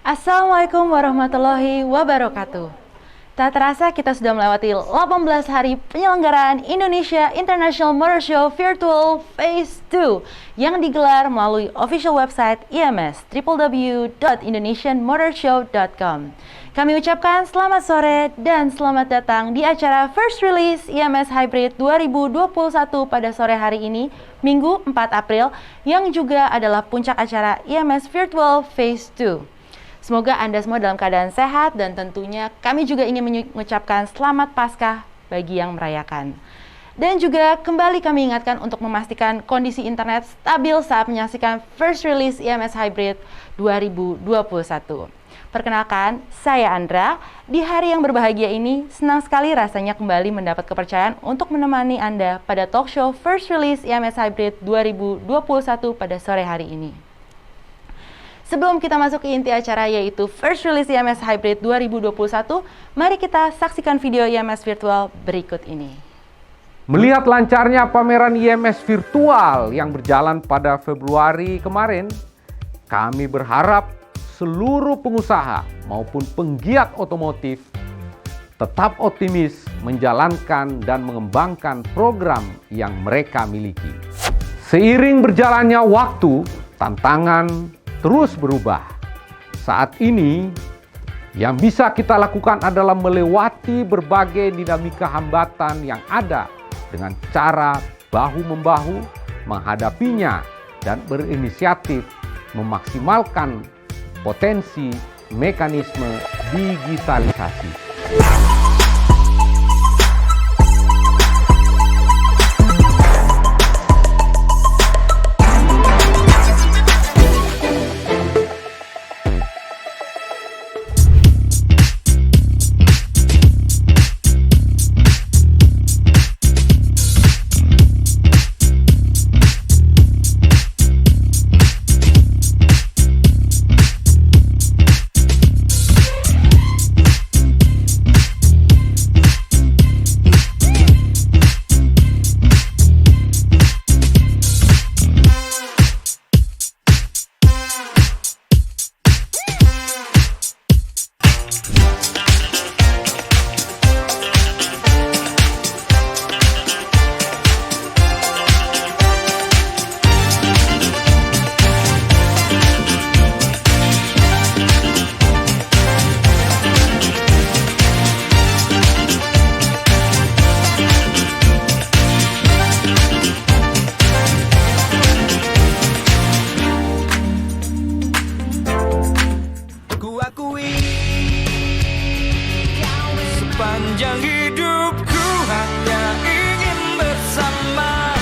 Assalamualaikum warahmatullahi wabarakatuh. Tak terasa kita sudah melewati 18 hari penyelenggaraan Indonesia International Motor Show Virtual Phase 2 yang digelar melalui official website IMS www.indonesianmotorshow.com. Kami ucapkan selamat sore dan selamat datang di acara First Release IMS Hybrid 2021 pada sore hari ini, Minggu 4 April, yang juga adalah puncak acara IMS Virtual Phase 2. Semoga Anda semua dalam keadaan sehat dan tentunya kami juga ingin mengucapkan selamat Paskah bagi yang merayakan. Dan juga kembali kami ingatkan untuk memastikan kondisi internet stabil saat menyaksikan First Release IMS Hybrid 2021. Perkenalkan, saya Andra. Di hari yang berbahagia ini, senang sekali rasanya kembali mendapat kepercayaan untuk menemani Anda pada talk show First Release IMS Hybrid 2021 pada sore hari ini. Sebelum kita masuk ke inti acara yaitu First Release IMS Hybrid 2021, mari kita saksikan video IMS virtual berikut ini. Melihat lancarnya pameran IMS virtual yang berjalan pada Februari kemarin, kami berharap seluruh pengusaha maupun penggiat otomotif tetap optimis menjalankan dan mengembangkan program yang mereka miliki. Seiring berjalannya waktu, tantangan terus berubah. Saat ini, yang bisa kita lakukan adalah melewati berbagai dinamika hambatan yang ada dengan cara bahu-membahu menghadapinya dan berinisiatif memaksimalkan potensi mekanisme digitalisasi. Sepanjang hidupku hanya ingin bersama.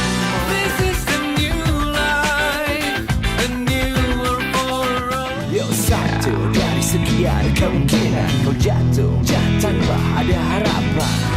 This is the new life, a new world for all. Yo, satu dari sekian kemungkinan kau jatuh tanpa ada harapan.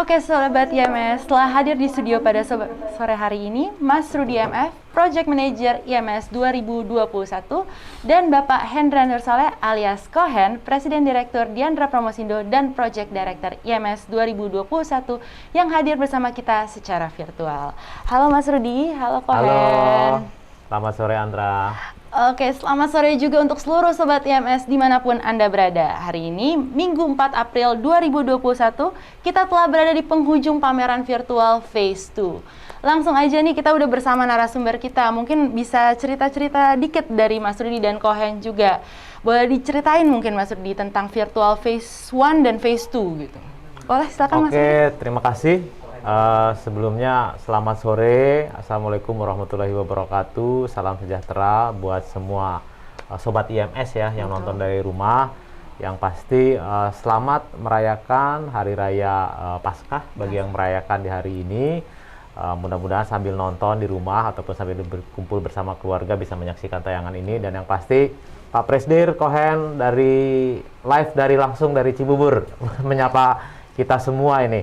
Oke Sobat IMS, setelah hadir di studio pada sore hari ini, Mas Rudi MF, Project Manager IMS 2021, dan Bapak Hendra Nursaleh alias Kohen, Presiden Direktur Diandra Promosindo dan Project Director IMS 2021 yang hadir bersama kita secara virtual. Halo Mas Rudi, halo Kohen. Halo, selamat sore Andra. Oke, selamat sore juga untuk seluruh Sobat IMS dimanapun Anda berada. Hari ini, Minggu 4 April 2021, kita telah berada di penghujung pameran virtual Phase 2. langsung aja nih kita udah bersama narasumber kita. Mungkin bisa cerita-cerita dikit dari Mas Rudi dan Kohen juga. Boleh diceritain mungkin Mas Rudi tentang virtual phase 1 dan phase 2 gitu. Boleh, silakan Mas Rudi. Oke, terima kasih. Sebelumnya selamat sore. Assalamualaikum warahmatullahi wabarakatuh. Salam sejahtera buat semua sobat IMS ya yang nonton dari rumah. Yang pasti selamat merayakan Hari Raya Paskah bagi yang merayakan di hari ini. Mudah-mudahan sambil nonton di rumah ataupun sambil berkumpul bersama keluarga bisa menyaksikan tayangan ini. Dan yang pasti Pak Presdir Kohen dari live langsung dari Cibubur menyapa kita semua ini.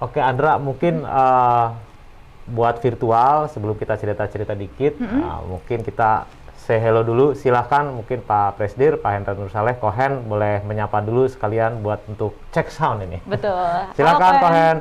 Oke Andra, mungkin buat virtual sebelum kita cerita-cerita dikit, mungkin kita say hello dulu. Silahkan mungkin Pak Presdir, Pak Hendra Nur Saleh, Kohen boleh menyapa dulu sekalian buat untuk cek sound ini. Betul. Silakan Halo, Kohen.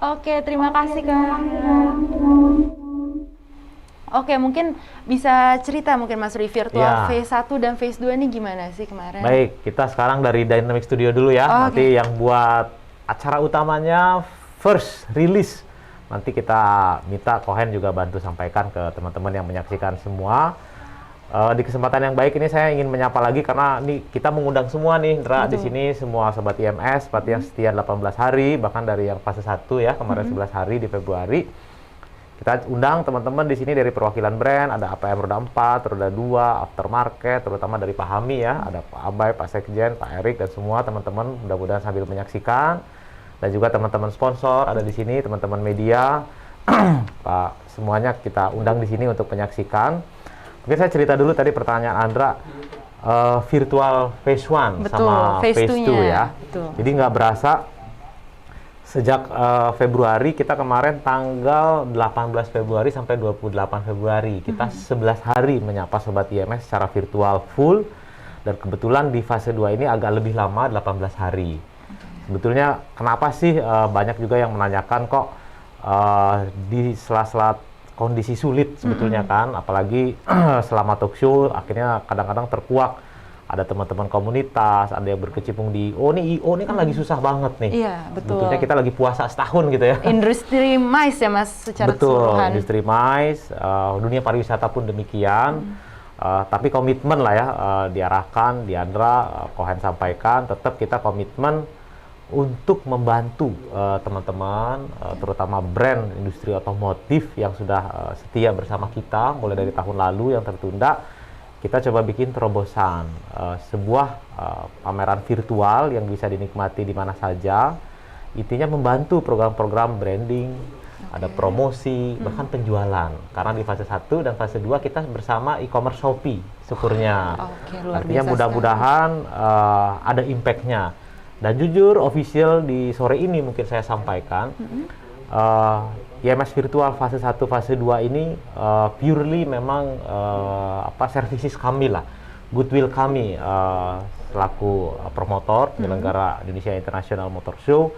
Oke, terima kasih Kak. Oke, mungkin bisa cerita mungkin Mas Rudi virtual Ya. phase 1 dan phase 2 ini gimana sih kemarin? Baik, kita sekarang dari Dynamic Studio dulu ya. Oh, Nanti yang buat acara utamanya first release. Nanti kita minta Kohen juga bantu sampaikan ke teman-teman yang menyaksikan semua. Di kesempatan yang baik ini saya ingin menyapa lagi karena ini kita mengundang semua nih, Indra, di sini semua sobat IMS, seperti yang setia 18 hari, bahkan dari yang fase 1 ya, kemarin 11 hari di Februari. Kita undang teman-teman di sini dari perwakilan brand, ada APM Roda 4, Roda 2, Aftermarket, terutama dari Pak Hami ya, ada Pak Abai, Pak Sekjen, Pak Erik, dan semua teman-teman mudah-mudahan sambil menyaksikan. Dan juga teman-teman sponsor ada di sini, teman-teman media, Pak, semuanya kita undang di sini untuk menyaksikan. Mungkin saya cerita dulu tadi pertanyaan Andra, virtual phase 1 Betul, sama phase phase 2 2-nya. ya. Betul. Jadi nggak berasa sejak Februari, kita kemarin tanggal 18 Februari sampai 28 Februari. Kita 11 hari menyapa Sobat IMS secara virtual full. Dan kebetulan di fase 2 ini agak lebih lama, 18 hari. Sebetulnya kenapa sih banyak juga yang menanyakan kok di sela-sela kondisi sulit sebetulnya kan, apalagi selama talk show akhirnya kadang-kadang terkuak, ada teman-teman komunitas, ada yang berkecimpung di IO ini kan lagi susah banget nih. Iya, betul. Sebetulnya kita lagi puasa setahun gitu ya. Industri mais ya Mas secara Betul, keseluruhan. industri mais, dunia pariwisata pun demikian. Tapi komitmen lah ya, diarahkan, Diandra, Kohen sampaikan, tetap kita komitmen untuk membantu teman-teman, terutama brand industri otomotif yang sudah setia bersama kita mulai dari tahun lalu yang tertunda. Kita coba bikin terobosan, sebuah pameran virtual yang bisa dinikmati di mana saja. Intinya membantu program-program branding, ada promosi, bahkan penjualan. Karena di fase 1 dan fase 2 kita bersama e-commerce Shopee, syukurnya. Oke, luar Artinya biasa mudah-mudahan ada impact-nya. Dan jujur, official di sore ini mungkin saya sampaikan, IMS Virtual fase 1, fase 2 ini purely memang services kami lah, goodwill kami selaku promotor penyelenggara Indonesia International Motor Show.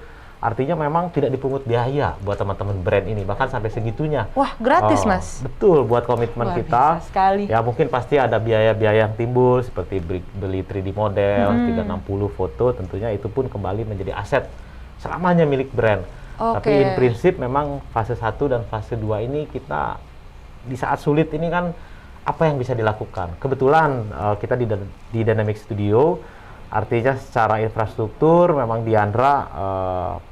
Artinya memang tidak dipungut biaya buat teman-teman brand ini, bahkan sampai segitunya. Wah, gratis Mas. Betul, buat komitmen Luar kita. biasa sekali. Ya mungkin pasti ada biaya-biaya yang timbul seperti beli 3D model, 360 foto, tentunya itu pun kembali menjadi aset selamanya milik brand. Oke. Tapi in prinsip memang fase 1 dan fase 2 ini kita di saat sulit ini kan apa yang bisa dilakukan. Kebetulan kita di Dynamic Studio Artinya secara infrastruktur memang Diandra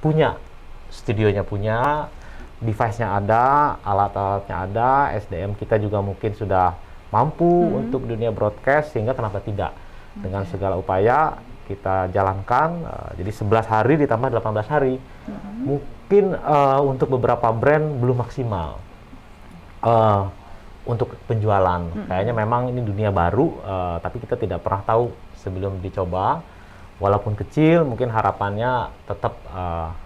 punya, studionya punya, device-nya ada, alat-alatnya ada, SDM kita juga mungkin sudah mampu untuk dunia broadcast, sehingga kenapa tidak dengan segala upaya kita jalankan. Jadi 11 hari ditambah 18 hari. Mungkin untuk beberapa brand belum maksimal untuk penjualan. Kayaknya memang ini dunia baru, tapi kita tidak pernah tahu sebelum dicoba. Walaupun kecil, mungkin harapannya tetap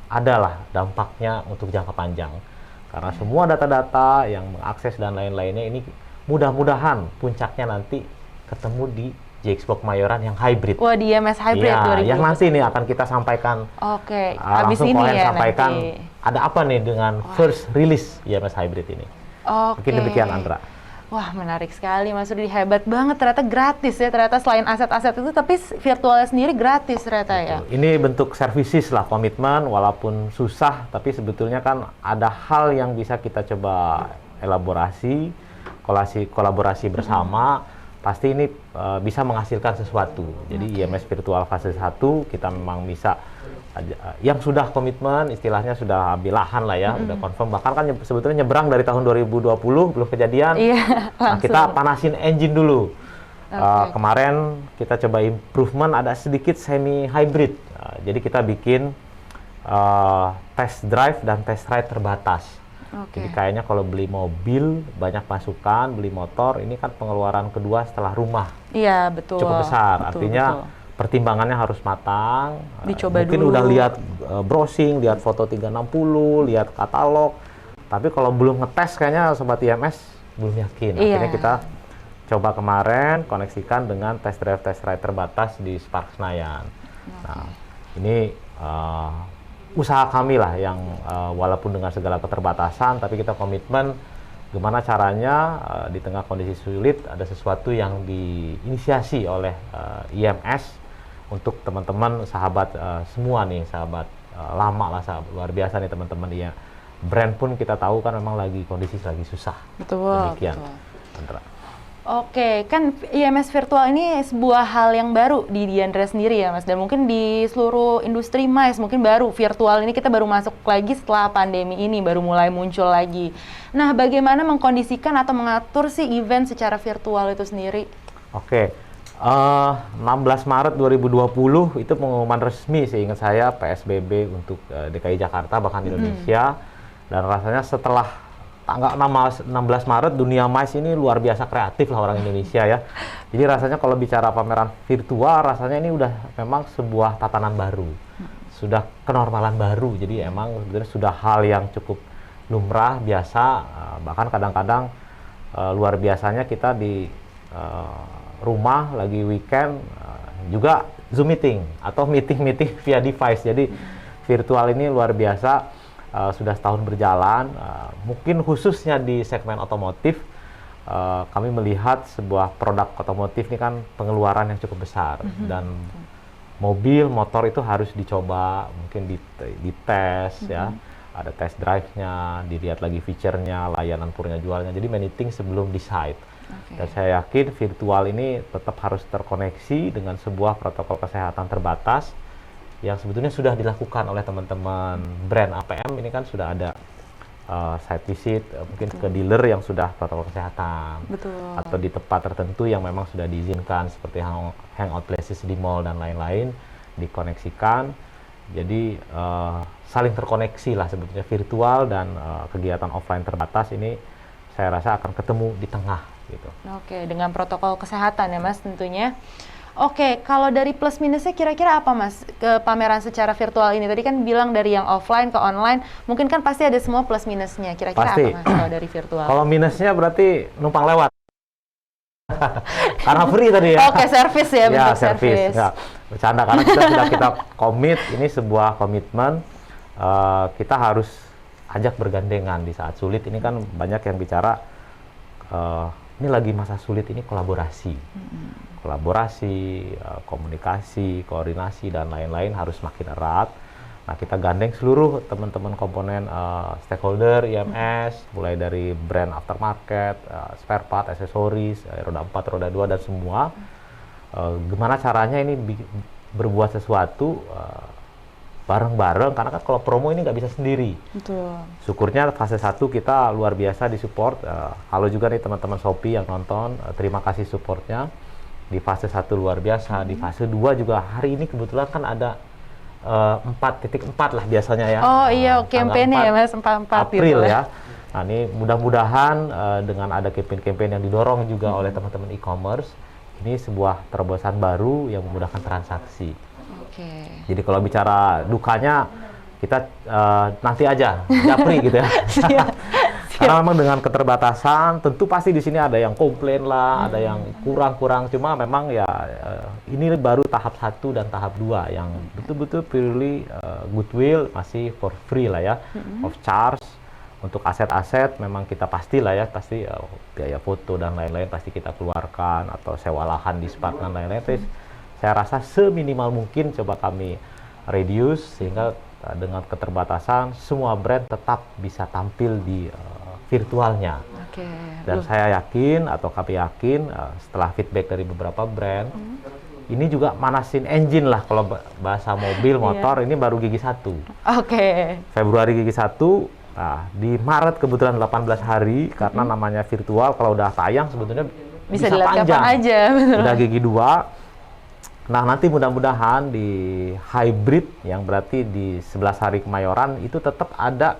adalah dampaknya untuk jangka panjang. Karena semua data-data yang mengakses dan lain-lainnya ini mudah-mudahan puncaknya nanti ketemu di JXPO Kemayoran yang hybrid. Wah, di IMS Hybrid Iya, 2021. yang nanti nih akan kita sampaikan. Oke, habis Langsung ini Kohen ya sampaikan nanti. ada apa nih dengan first release IMS Hybrid ini. Oke. Mungkin demikian, Andra. Wah, menarik sekali Mas Rudi, hebat banget, ternyata gratis ya, ternyata selain aset-aset itu tapi virtualnya sendiri gratis ternyata ya. Ini bentuk services lah, komitmen, walaupun susah, tapi sebetulnya kan ada hal yang bisa kita coba elaborasi, kolaborasi bersama, pasti ini bisa menghasilkan sesuatu. Jadi IMS Virtual Fase 1 kita memang bisa, yang sudah komitmen, istilahnya sudah belahan lah ya, udah confirm, bahkan kan sebetulnya nyebrang dari tahun 2020, belum kejadian. Iya, Nah, kita panasin engine dulu. Kemarin kita coba improvement, ada sedikit semi hybrid. Jadi kita bikin test drive dan test ride terbatas. Jadi kayaknya kalau beli mobil banyak masukan, beli motor ini kan pengeluaran kedua setelah rumah Iya, betul. cukup besar. Betul, Artinya betul. pertimbangannya harus matang. Dicoba mungkin dulu. udah lihat browsing, lihat foto 360, lihat katalog. Tapi kalau belum ngetes kayaknya sobat IMS belum yakin. Iya. Akhirnya kita coba kemarin koneksikan dengan test ride terbatas di Spark Senayan. Nah, ini usaha kami lah yang walaupun dengan segala keterbatasan, tapi kita komitmen gimana caranya di tengah kondisi sulit ada sesuatu yang diinisiasi oleh IMS untuk teman-teman sahabat semua nih, sahabat lama lah, sahabat luar biasa nih teman-teman. Iya, brand pun kita tahu kan memang lagi kondisi lagi susah. Betul. Demikian, Betul. Andra. Oke, kan IMS virtual ini sebuah hal yang baru di Diandra sendiri ya Mas, dan mungkin di seluruh industri MICE mungkin baru virtual ini kita baru masuk lagi setelah pandemi ini, baru mulai muncul lagi. Nah, bagaimana mengkondisikan atau mengatur sih event secara virtual itu sendiri? Oke, 16 Maret 2020 itu pengumuman resmi seingat saya PSBB untuk DKI Jakarta bahkan Indonesia. Dan rasanya setelah tanggal 16 Maret dunia MICE ini luar biasa kreatif lah orang Indonesia ya. Jadi rasanya kalau bicara pameran virtual rasanya ini udah memang sebuah tatanan baru. Sudah kenormalan baru. Jadi emang sebenarnya sudah hal yang cukup lumrah, biasa, bahkan kadang-kadang luar biasanya kita di rumah lagi weekend juga Zoom meeting atau meeting via device. Jadi virtual ini luar biasa. Sudah setahun berjalan, mungkin khususnya di segmen otomotif, kami melihat sebuah produk otomotif ini kan pengeluaran yang cukup besar, dan mobil, motor itu harus dicoba, mungkin dites ya, ada test drive-nya, dilihat lagi feature-nya, layanan purnya jualnya, jadi many things sebelum decide. Dan saya yakin virtual ini tetap harus terkoneksi dengan sebuah protokol kesehatan terbatas, yang sebetulnya sudah dilakukan oleh teman-teman brand APM. Ini kan sudah ada site visit, mungkin ke dealer yang sudah protokol kesehatan. Betul. Atau di tempat tertentu yang memang sudah diizinkan seperti hangout places di mall dan lain-lain, dikoneksikan. Jadi saling terkoneksi lah sebetulnya virtual dan kegiatan offline terbatas ini saya rasa akan ketemu di tengah gitu. Oke, dengan protokol kesehatan ya Mas tentunya. Oke, kalau dari plus minusnya kira-kira apa Mas ke pameran secara virtual ini? Tadi kan bilang dari yang offline ke online, mungkin kan pasti ada semua plus minusnya. Kira-kira Pasti. apa Mas kalau dari virtual? Kalau minusnya berarti numpang lewat. Karena free tadi ya. Oke, service ya, bentuk service. service. Nggak, bercanda karena kita komit, ini sebuah komitmen. Kita harus ajak bergandengan di saat sulit. Ini kan banyak yang bicara ini lagi masa sulit, ini kolaborasi. Kolaborasi, komunikasi, koordinasi, dan lain-lain harus makin erat. Nah, kita gandeng seluruh teman-teman komponen stakeholder IMS, mulai dari brand aftermarket, spare part, aksesoris, roda 4, roda 2, dan semua. Gimana caranya ini berbuat sesuatu bareng-bareng, karena kan kalau promo ini nggak bisa sendiri. Betul. Syukurnya fase 1 kita luar biasa disupport. Halo juga nih teman-teman Shopee yang nonton, terima kasih supportnya. Di fase 1 luar biasa, di fase 2 juga hari ini kebetulan kan ada 4.4 lah biasanya ya. Oh iya, Tanggal campaign-nya ya 4 Mas, 44 April gitu. ya. Nah ini mudah-mudahan dengan ada campaign-campaign yang didorong juga oleh teman-teman e-commerce, ini sebuah terobosan baru yang memudahkan transaksi. Oke. Jadi kalau bicara dukanya, kita nanti aja, Japri gitu ya. Karena memang dengan keterbatasan, tentu pasti di sini ada yang komplain lah, ada yang kurang-kurang. Cuma memang ya ini baru tahap 1 dan tahap 2 yang betul-betul purely goodwill, masih for free lah ya, of charge. Untuk aset-aset memang kita pastilah ya, pasti biaya foto dan lain-lain pasti kita keluarkan, atau sewa lahan di Spark dan lain-lain. Terus saya rasa seminimal mungkin coba kami reduce sehingga dengan keterbatasan semua brand tetap bisa tampil di virtualnya. Oke. Dan saya yakin atau kami yakin setelah feedback dari beberapa brand, ini juga manasin engine lah kalau bahasa mobil motor. Ini baru gigi 1. Oke. Februari gigi 1. Nah, di Maret kebetulan 18 hari karena namanya virtual, kalau udah tayang sebetulnya Bisa dilihat panjang. kapan aja, betul. Udah gigi 2. Nah, nanti mudah-mudahan di hybrid yang berarti di 11 hari Kemayoran itu tetap ada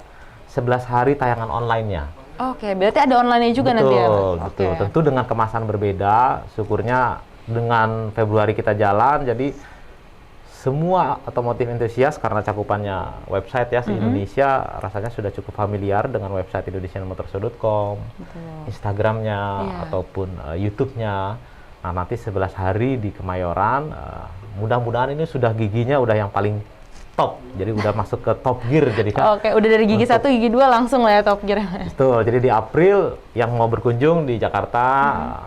11 hari tayangan online-nya. Oke, berarti ada online-nya juga nanti ya, Mas? Betul, betul. Oke. Tentu dengan kemasan berbeda. Syukurnya dengan Februari kita jalan, jadi semua otomotif entusias karena cakupannya website ya se-Indonesia rasanya sudah cukup familiar dengan website indonesianmotorshow.com, Instagramnya ataupun YouTube-nya. Nah, nanti 11 hari di Kemayoran, mudah-mudahan ini sudah giginya udah yang paling top, jadi udah masuk ke top gear jadi kan. Oke, udah dari gigi 1, gigi 2 langsung lah ya top gear. Betul, jadi di April yang mau berkunjung di Jakarta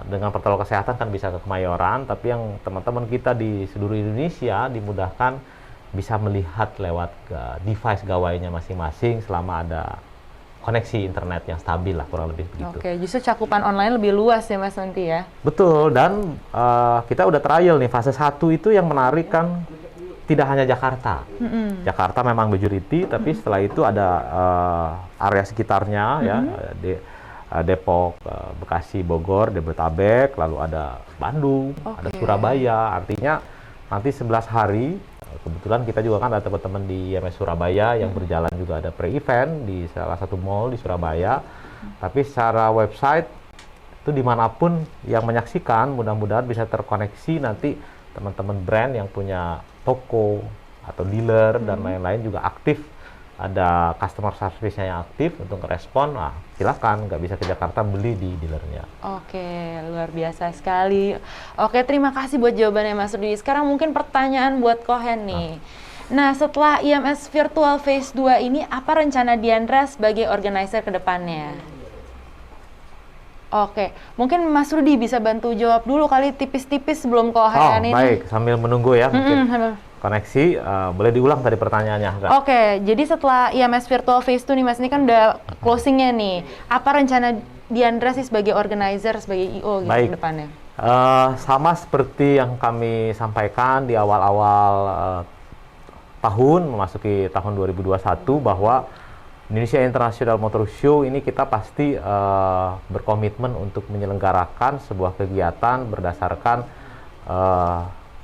dengan protokol kesehatan kan bisa ke Kemayoran, tapi yang teman-teman kita di seluruh Indonesia dimudahkan bisa melihat lewat device gawainya masing-masing selama ada koneksi internet yang stabil lah, kurang lebih begitu. Oke, justru cakupan online lebih luas ya Mas nanti ya? Betul, dan kita udah trial nih, fase 1 itu yang menarik kan tidak hanya Jakarta. Jakarta memang majority, tapi setelah itu ada area sekitarnya ya, Depok, Bekasi, Bogor, Jabodetabek, lalu ada Bandung, ada Surabaya. Artinya nanti 11 hari, kebetulan kita juga kan ada teman-teman di IMS Surabaya yang berjalan juga ada pre-event di salah satu mall di Surabaya. Tapi secara website itu dimanapun yang menyaksikan, mudah-mudahan bisa terkoneksi nanti teman-teman brand yang punya toko atau dealer dan lain-lain juga aktif, ada customer service-nya yang aktif untuk merespon. Nah, silakan, nggak bisa ke Jakarta, beli di dealernya. Oke, luar biasa sekali. Oke, terima kasih buat jawabannya Mas Rudi. Sekarang mungkin pertanyaan buat Kohen nih. Nah, setelah IMS Virtual Phase 2 ini, apa rencana Diandra sebagai organizer ke depannya? Oke, mungkin Mas Rudi bisa bantu jawab dulu kali tipis-tipis sebelum Kohen ini. Baik, sambil menunggu ya, mungkin koneksi, boleh diulang tadi pertanyaannya. Oke, jadi setelah IMS Virtual Phase 2 nih Mas, ini kan udah closingnya nih. Apa rencana Diandra sih sebagai organizer, sebagai IO gitu Baik. ke depannya? Sama seperti yang kami sampaikan di awal-awal tahun, memasuki tahun 2021, bahwa Indonesia International Motor Show ini kita pasti berkomitmen untuk menyelenggarakan sebuah kegiatan berdasarkan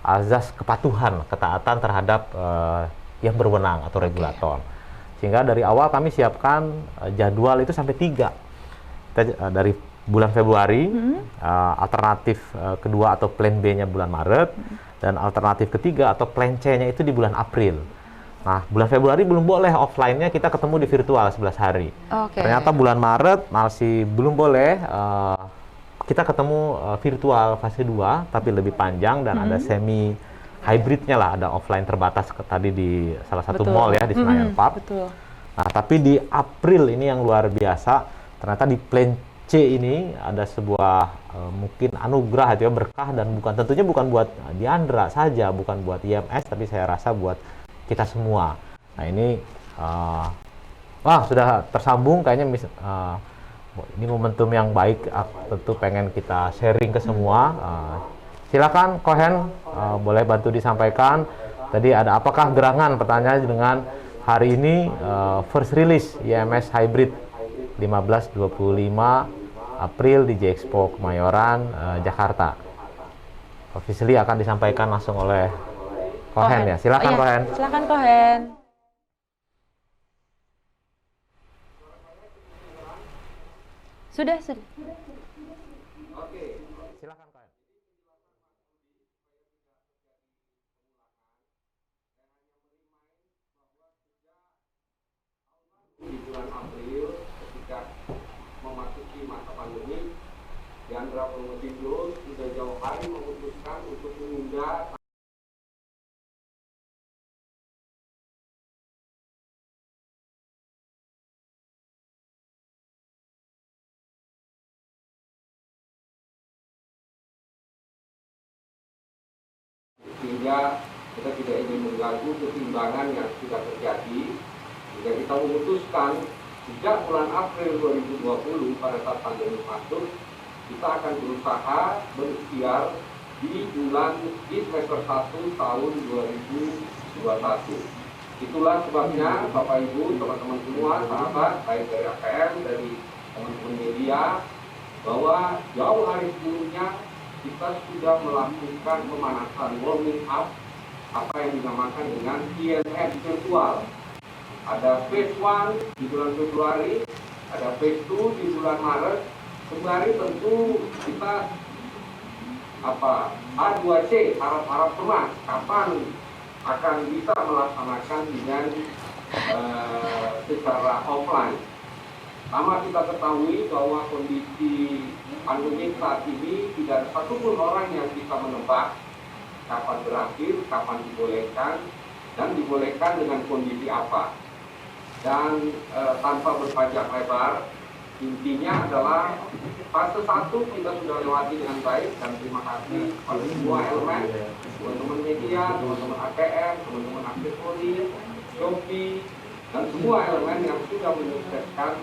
azas kepatuhan, ketaatan terhadap yang berwenang atau regulator. Sehingga dari awal kami siapkan jadwal itu sampai 3. Kita, dari bulan Februari, alternatif kedua atau plan B-nya bulan Maret, dan alternatif ketiga atau plan C-nya itu di bulan April. Nah, bulan Februari belum boleh offline-nya, kita ketemu di virtual 11 hari. Ternyata bulan Maret masih belum boleh, kita ketemu virtual fase 2, tapi lebih panjang dan ada semi hybridnya lah, ada offline terbatas tadi di salah satu mall ya, di Senayan Park. Nah, tapi di April ini yang luar biasa, ternyata di plan C ini ada sebuah mungkin anugerah itu ya, berkah, dan tentunya bukan buat Diandra saja, bukan buat IMS, tapi saya rasa buat kita semua. Nah, ini sudah tersambung kayaknya, ini momentum yang baik, tentu pengen kita sharing ke semua. Silakan Kohen, boleh bantu disampaikan. Tadi ada apakah gerangan pertanyaan dengan hari ini first release IMS Hybrid 15-25 April di J-Expo Kemayoran, Jakarta. Officially akan disampaikan langsung oleh Kohen ya. Silakan Oh, iya. Kohen. Silakan Kohen. Sudah. Silakan Kohen. Di bulan April ketika memasuki masa pandemi, Yandra Promosindo sudah jauh hari memutuskan untuk menunda sehingga kita tidak ingin mengganggu keseimbangan yang sudah terjadi. Jika kita memutuskan sejak bulan April 2020 pada saat pandemi masuk, kita akan berusaha berikhtiar di semester 1 tahun 2021. Itulah sebabnya Bapak Ibu, teman-teman semua, sahabat, baik dari APM, dari teman-teman media, bahwa jauh hari sebelumnya kita sudah melakukan pemanasan warming up, apa yang dinamakan dengan IMS virtual. Ada phase 1 di bulan Februari, ada phase 2 di bulan Maret. Sembari tentu kita A2C, harap-harap cemas kapan akan bisa melaksanakan dengan secara offline. Sama kita ketahui bahwa kondisi pandemi saat ini tidak ada satupun orang yang bisa menebak kapan berakhir, kapan dibolehkan, dan dibolehkan dengan kondisi apa. Dan tanpa berpanjang lebar, intinya adalah fase 1 kita sudah lewati dengan baik, dan terima kasih pada semua elemen, teman-teman media, teman-teman APM, teman-teman aksesori, Shopee, dan semua elemen yang sudah menyukseskan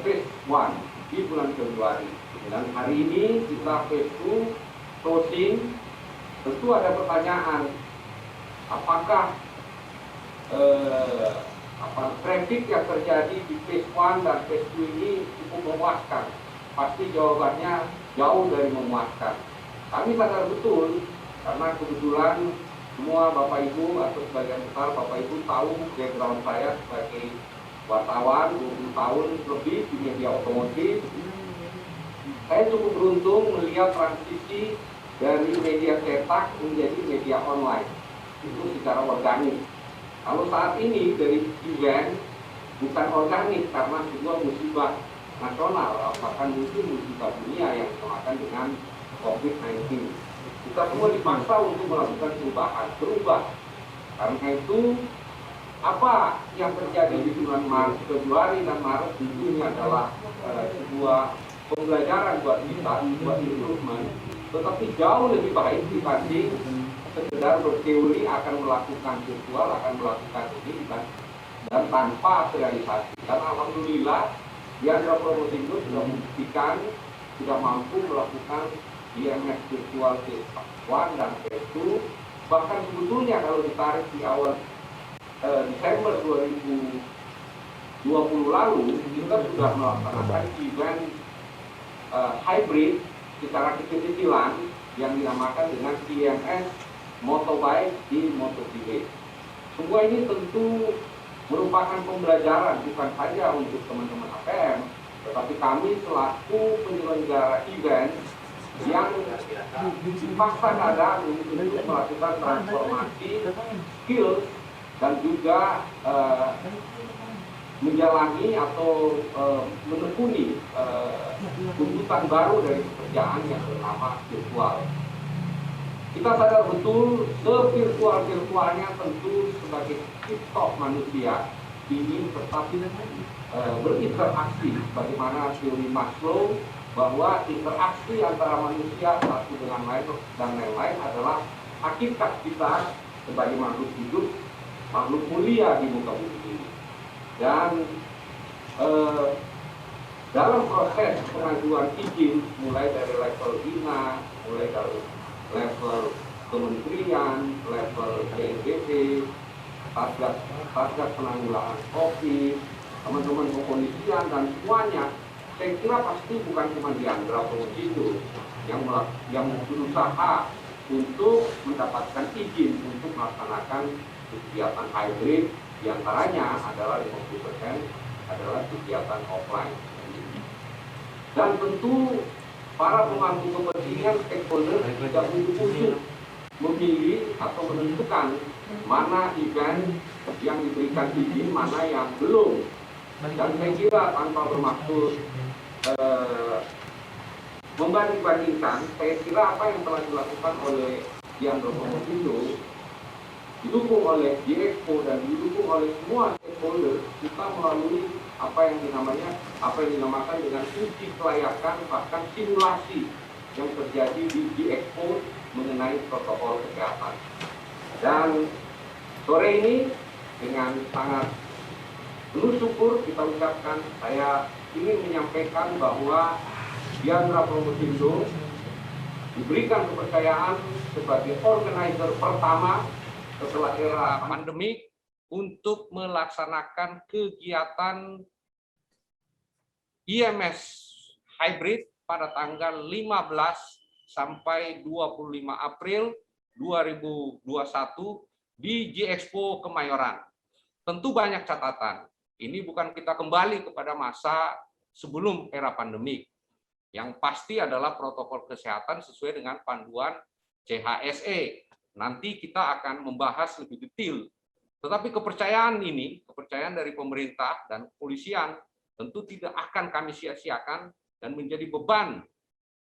phase 1 di bulan Februari. Dan hari ini kita phase 2 closing. Tentu ada pertanyaan, apakah traffic yang terjadi di phase 1 dan phase 2 ini cukup memuaskan? Pasti jawabannya jauh dari memuaskan. Kami sadar betul, karena kebetulan semua Bapak Ibu atau sebagian besar Bapak Ibu tahu background saya sebagai wartawan 20 tahun lebih di media otomotif. Saya cukup beruntung melihat transisi dari media cetak menjadi media online itu secara organik. Kalau saat ini dari event bukan organik karena sebuah musibah nasional, bahkan mungkin musibah dunia yang disamakan dengan COVID-19. Kita semua dipaksa untuk melakukan perubahan, berubah. Karena itu, apa yang terjadi di bulan Maret, Februari dan Maret ini adalah sebuah pembelajaran buat kita, buat improvement, tetapi jauh lebih baik dibanding sekedar berteori akan melakukan virtual, akan melakukan ini dan tanpa realisasi. Dan alhamdulillah, Yandra Promosindo sudah membuktikan, sudah mampu melakukan IMS virtual phase 1 dan phase 2. Bahkan sebetulnya kalau ditarik di awal Desember 2020 lalu, kita sudah melaksanakan event hybrid secara kecil-kecilan yang dinamakan dengan IMS Motobike di MotoGP. Semua ini tentu merupakan pembelajaran bukan saja untuk teman-teman APM, tetapi kami selaku penyelenggara event yang dipaksa kadang untuk melakukan transformasi skill dan juga menjalani atau menekuni tuntutan baru dari pekerjaan yang bernama virtual. Kita sadar betul se-virtual-virtualnya tentu sebagai TikTok manusia ingin tetap berinteraksi. Bagaimana teori Maslow bahwa interaksi antara manusia satu dengan lain dan lain-lain adalah hakikat kita sebagai makhluk hidup, makhluk mulia di muka bumi ini. Dan dalam proses pengajuan izin mulai dari level INA, mulai dari level kementerian, level BNPB, Satgas Penanggulangan COVID, teman-teman kepolisian dan semuanya, saya kira pasti bukan cuma Diandra Promosindo yang berusaha untuk mendapatkan izin untuk melaksanakan kegiatan hybrid, diantaranya adalah 50% adalah kegiatan offline. Dan tentu para pemangku kepentingan stakeholder tidak untuk memilih atau menentukan mana event yang diberikan izin, mana yang belum. Dan saya kira tanpa bermaksud membanding-bandingkan, saya kira apa yang telah dilakukan oleh Diandra Promosindo didukung oleh G-Expo dan didukung oleh semua stakeholder, kita melalui apa yang dinamakan dengan uji kelayakan, bahkan simulasi yang terjadi di G-Expo mengenai protokol kesehatan. Dan sore ini dengan sangat penuh syukur kita ucapkan, saya ingin menyampaikan bahwa Diandra Promosindo diberikan kepercayaan sebagai organizer pertama setelah era pandemi untuk melaksanakan kegiatan IMS Hybrid pada tanggal 15 sampai 25 April 2021 di G-Expo Kemayoran. Tentu banyak catatan. Ini bukan kita kembali kepada masa sebelum era pandemi. Yang pasti adalah protokol kesehatan sesuai dengan panduan CHSE. Nanti kita akan membahas lebih detail. Tetapi kepercayaan ini, kepercayaan dari pemerintah dan kepolisian, tentu tidak akan kami sia-siakan dan menjadi beban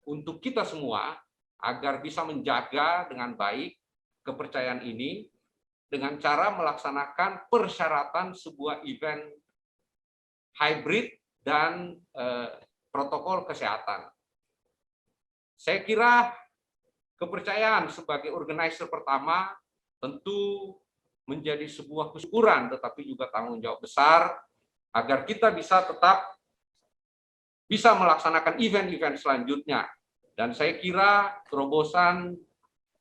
untuk kita semua agar bisa menjaga dengan baik kepercayaan ini dengan cara melaksanakan persyaratan sebuah event hybrid dan protokol kesehatan. Saya kira kepercayaan sebagai organizer pertama tentu menjadi sebuah kesyukuran, tetapi juga tanggung jawab besar agar kita bisa tetap bisa melaksanakan event-event selanjutnya. Dan saya kira terobosan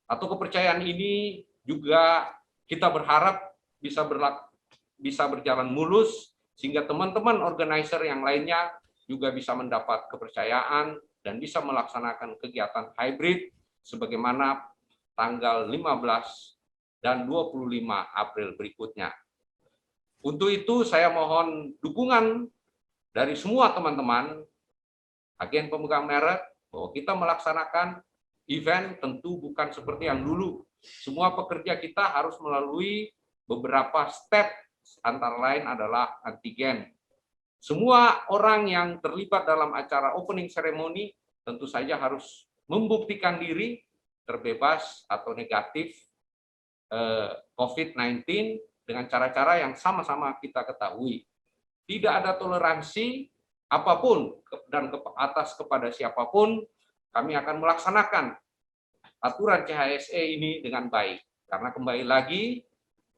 atau kepercayaan ini juga kita berharap bisa berjalan mulus, sehingga teman-teman organizer yang lainnya juga bisa mendapat kepercayaan dan bisa melaksanakan kegiatan hybrid sebagaimana tanggal 15 dan 25 April berikutnya. Untuk itu saya mohon dukungan dari semua teman-teman, agen pemegang merek, bahwa kita melaksanakan event tentu bukan seperti yang dulu. Semua pekerja kita harus melalui beberapa step, antara lain adalah antigen. Semua orang yang terlibat dalam acara opening ceremony tentu saja harus membuktikan diri terbebas atau negatif COVID-19 dengan cara-cara yang sama-sama kita ketahui. Tidak ada toleransi apapun dan atas kepada siapapun, kami akan melaksanakan aturan CHSE ini dengan baik. Karena kembali lagi,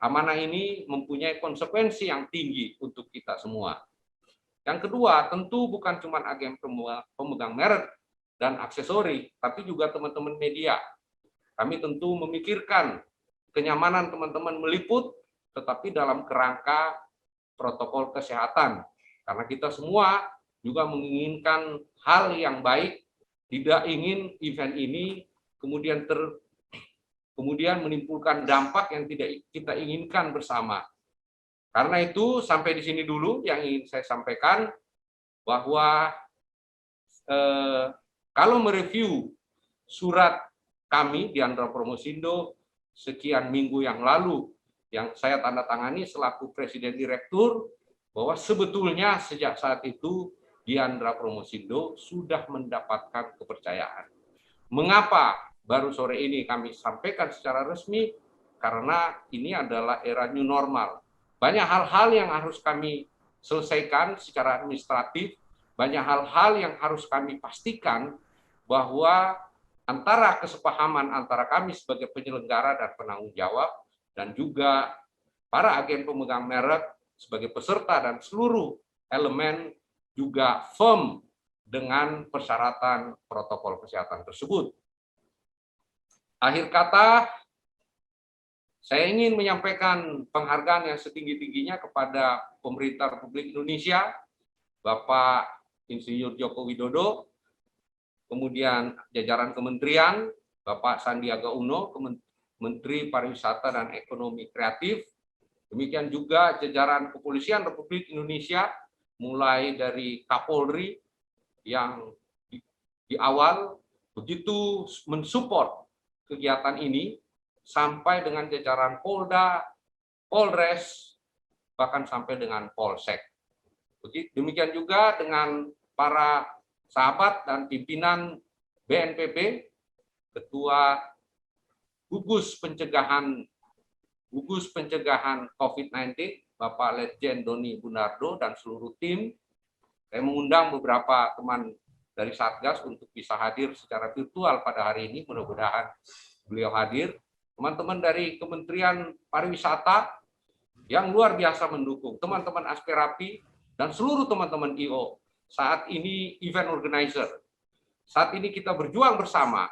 amanah ini mempunyai konsekuensi yang tinggi untuk kita semua. Yang kedua, tentu bukan cuma agen pemegang merek dan aksesori, tapi juga teman-teman media. Kami tentu memikirkan kenyamanan teman-teman meliput, tetapi dalam kerangka protokol kesehatan. Karena kita semua juga menginginkan hal yang baik, tidak ingin event ini kemudian menimbulkan dampak yang tidak kita inginkan bersama. Karena itu sampai di sini dulu yang ingin saya sampaikan, bahwa kalau mereview surat kami Diandra Promosindo sekian minggu yang lalu yang saya tanda tangani selaku Presiden Direktur, bahwa sebetulnya sejak saat itu Diandra Promosindo sudah mendapatkan kepercayaan. Mengapa baru sore ini kami sampaikan secara resmi? Karena ini adalah era new normal. Banyak hal-hal yang harus kami selesaikan secara administratif, banyak hal-hal yang harus kami pastikan bahwa antara kesepahaman antara kami sebagai penyelenggara dan penanggung jawab, dan juga para agen pemegang merek sebagai peserta dan seluruh elemen juga firm dengan persyaratan protokol kesehatan tersebut. Akhir kata, saya ingin menyampaikan penghargaan yang setinggi-tingginya kepada pemerintah Republik Indonesia, Bapak Insinyur Joko Widodo, kemudian jajaran kementerian, Bapak Sandiaga Uno, Menteri Pariwisata dan Ekonomi Kreatif, demikian juga jajaran Kepolisian Republik Indonesia, mulai dari Kapolri yang di awal begitu mensupport kegiatan ini, sampai dengan jajaran Polda, Polres, bahkan sampai dengan Polsek. Demikian juga dengan para sahabat dan pimpinan BNPB, Ketua Gugus Pencegahan COVID-19, Bapak Letjen Doni Bunardo dan seluruh tim. Saya mengundang beberapa teman dari Satgas untuk bisa hadir secara virtual pada hari ini, mudah-mudahan beliau hadir. Teman-teman dari Kementerian Pariwisata yang luar biasa mendukung, teman-teman Asperapi, dan seluruh teman-teman IO. Saat ini event organizer. Saat ini kita berjuang bersama.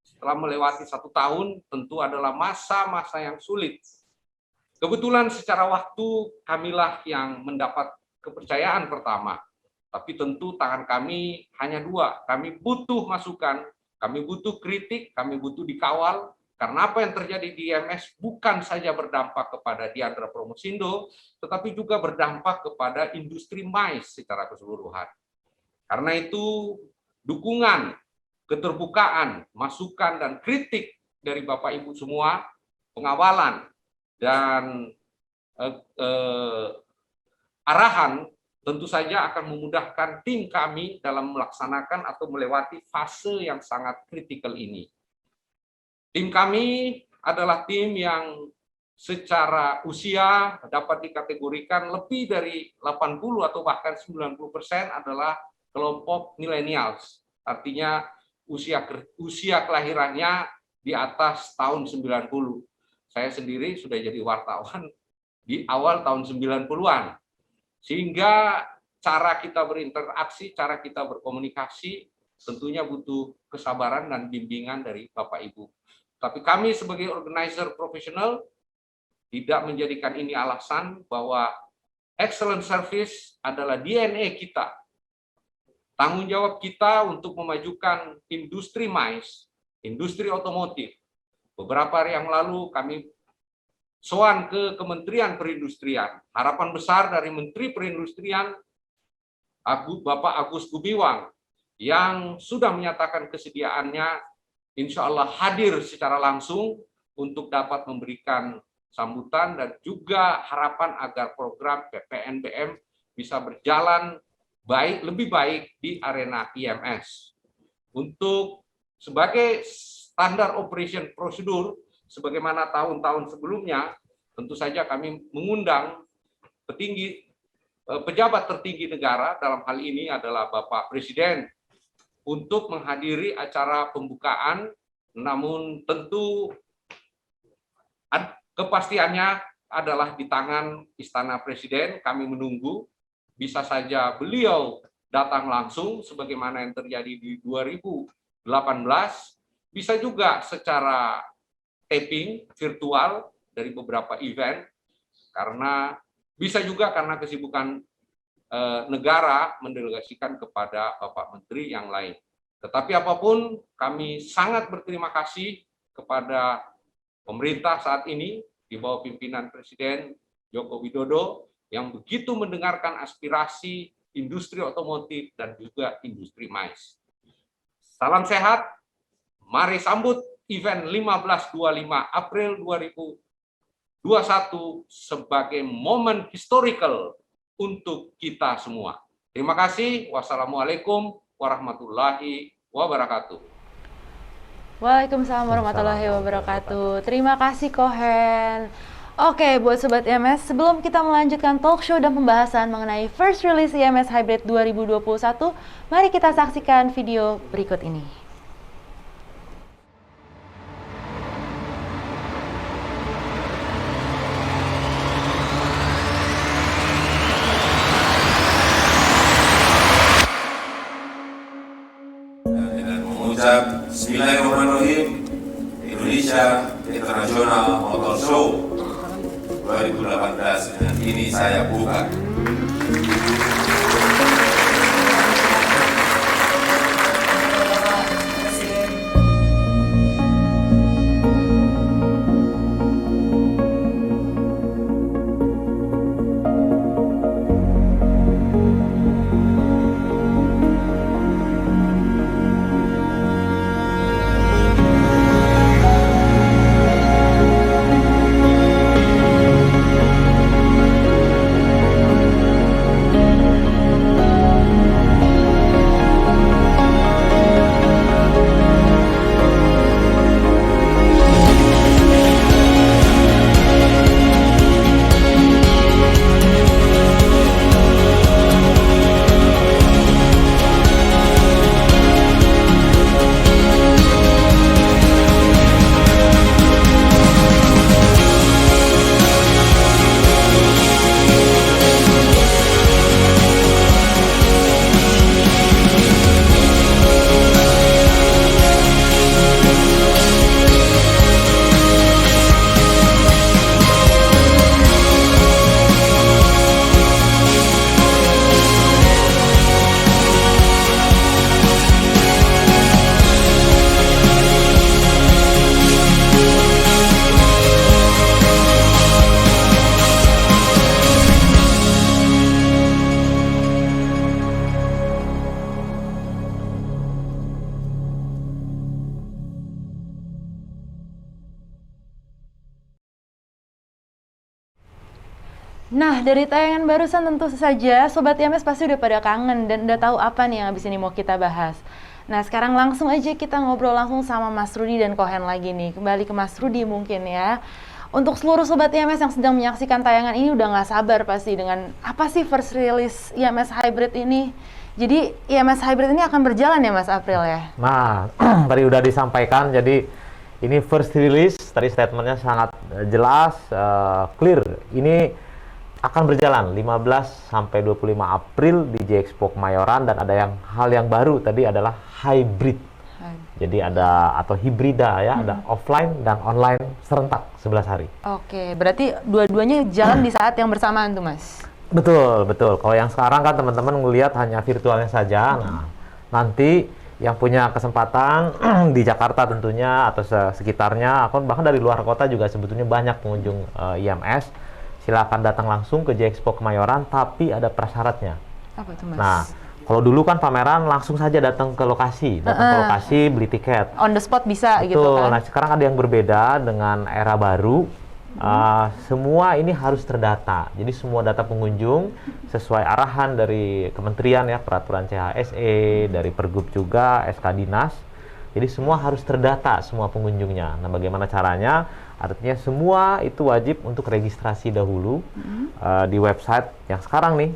Setelah melewati 1 tahun, tentu adalah masa-masa yang sulit. Kebetulan secara waktu kamilah yang mendapat kepercayaan pertama. Tapi tentu tangan kami hanya 2. Kami butuh masukan, kami butuh kritik, kami butuh dikawal. Karena apa yang terjadi di IMS bukan saja berdampak kepada Diandra Promosindo, tetapi juga berdampak kepada industri MICE secara keseluruhan. Karena itu, dukungan, keterbukaan, masukan, dan kritik dari Bapak Ibu semua, pengawalan, dan arahan tentu saja akan memudahkan tim kami dalam melaksanakan atau melewati fase yang sangat kritikal ini. Tim kami adalah tim yang secara usia dapat dikategorikan lebih dari 80 atau bahkan 90% adalah kelompok millennials. Artinya usia kelahirannya di atas tahun 90. Saya sendiri sudah jadi wartawan di awal tahun 90-an. Sehingga cara kita berinteraksi, cara kita berkomunikasi tentunya butuh kesabaran dan bimbingan dari Bapak Ibu. Tapi kami sebagai organizer profesional tidak menjadikan ini alasan bahwa excellent service adalah DNA kita. Tanggung jawab kita untuk memajukan industri MICE, industri otomotif. Beberapa hari yang lalu kami soan ke Kementerian Perindustrian. Harapan besar dari Menteri Perindustrian, Bapak Agus Gumiwang, yang sudah menyatakan kesediaannya insya Allah hadir secara langsung untuk dapat memberikan sambutan dan juga harapan agar program PPNBM bisa berjalan lebih baik di arena IMS. Untuk sebagai standar operation prosedur, sebagaimana tahun-tahun sebelumnya, tentu saja kami mengundang pejabat tertinggi negara, dalam hal ini adalah Bapak Presiden, untuk menghadiri acara pembukaan, namun tentu kepastiannya adalah di tangan Istana Presiden. Kami menunggu, bisa saja beliau datang langsung sebagaimana yang terjadi di 2018, bisa juga secara taping virtual dari beberapa event, karena bisa juga karena kesibukan negara mendelegasikan kepada Bapak Menteri yang lain. Tetapi apapun, kami sangat berterima kasih kepada pemerintah saat ini di bawah pimpinan Presiden Joko Widodo yang begitu mendengarkan aspirasi industri otomotif dan juga industri MICE. Salam sehat, mari sambut event 15-25 April 2021 sebagai momen historical untuk kita semua. Terima kasih. Wassalamualaikum warahmatullahi wabarakatuh. Waalaikumsalam warahmatullahi wabarakatuh. Terima kasih Kohen. Oke, buat Sobat IMS, sebelum kita melanjutkan talk show dan pembahasan mengenai First Release IMS Hybrid 2021, mari kita saksikan video berikut ini. mengucap Bismillahirrahmanirrahim. Indonesia International Motor Show 2018 dengan ini saya buka. Nah, dari tayangan barusan tentu saja Sobat IMS pasti udah pada kangen dan udah tahu apa nih yang habis ini mau kita bahas. Nah, sekarang langsung aja kita ngobrol langsung sama Mas Rudi dan Kohen lagi nih. Kembali ke Mas Rudi mungkin ya. Untuk seluruh Sobat IMS yang sedang menyaksikan tayangan ini udah nggak sabar pasti dengan apa sih first release IMS Hybrid ini. Jadi IMS Hybrid ini akan berjalan ya Mas April ya? Nah, tadi udah disampaikan, jadi ini first release, tadi statementnya sangat jelas, clear. Ini akan berjalan 15 sampai 25 April di J-Expo Kemayoran, dan ada hal yang baru tadi adalah hybrid. Jadi ada atau hibrida ya, ada offline dan online serentak 11 hari. Oke, berarti dua-duanya jalan di saat yang bersamaan tuh Mas? Betul, betul. Kalau yang sekarang kan teman-teman ngelihat hanya virtualnya saja. Nah, nanti yang punya kesempatan di Jakarta tentunya atau sekitarnya, bahkan dari luar kota juga sebetulnya banyak pengunjung IMS. Silakan datang langsung ke J-Expo Kemayoran, tapi ada prasyaratnya. Apa tuh Mas? Nah, kalau dulu kan pameran langsung saja datang ke lokasi, beli tiket. On the spot bisa Betul. gitu kan? Nah, sekarang ada yang berbeda dengan era baru. Semua ini harus terdata. Jadi semua data pengunjung sesuai arahan dari kementerian ya, peraturan CHSE, dari Pergub juga, SK Dinas. Jadi semua harus terdata, semua pengunjungnya. Nah, bagaimana caranya? Artinya semua itu wajib untuk registrasi dahulu di website yang sekarang nih.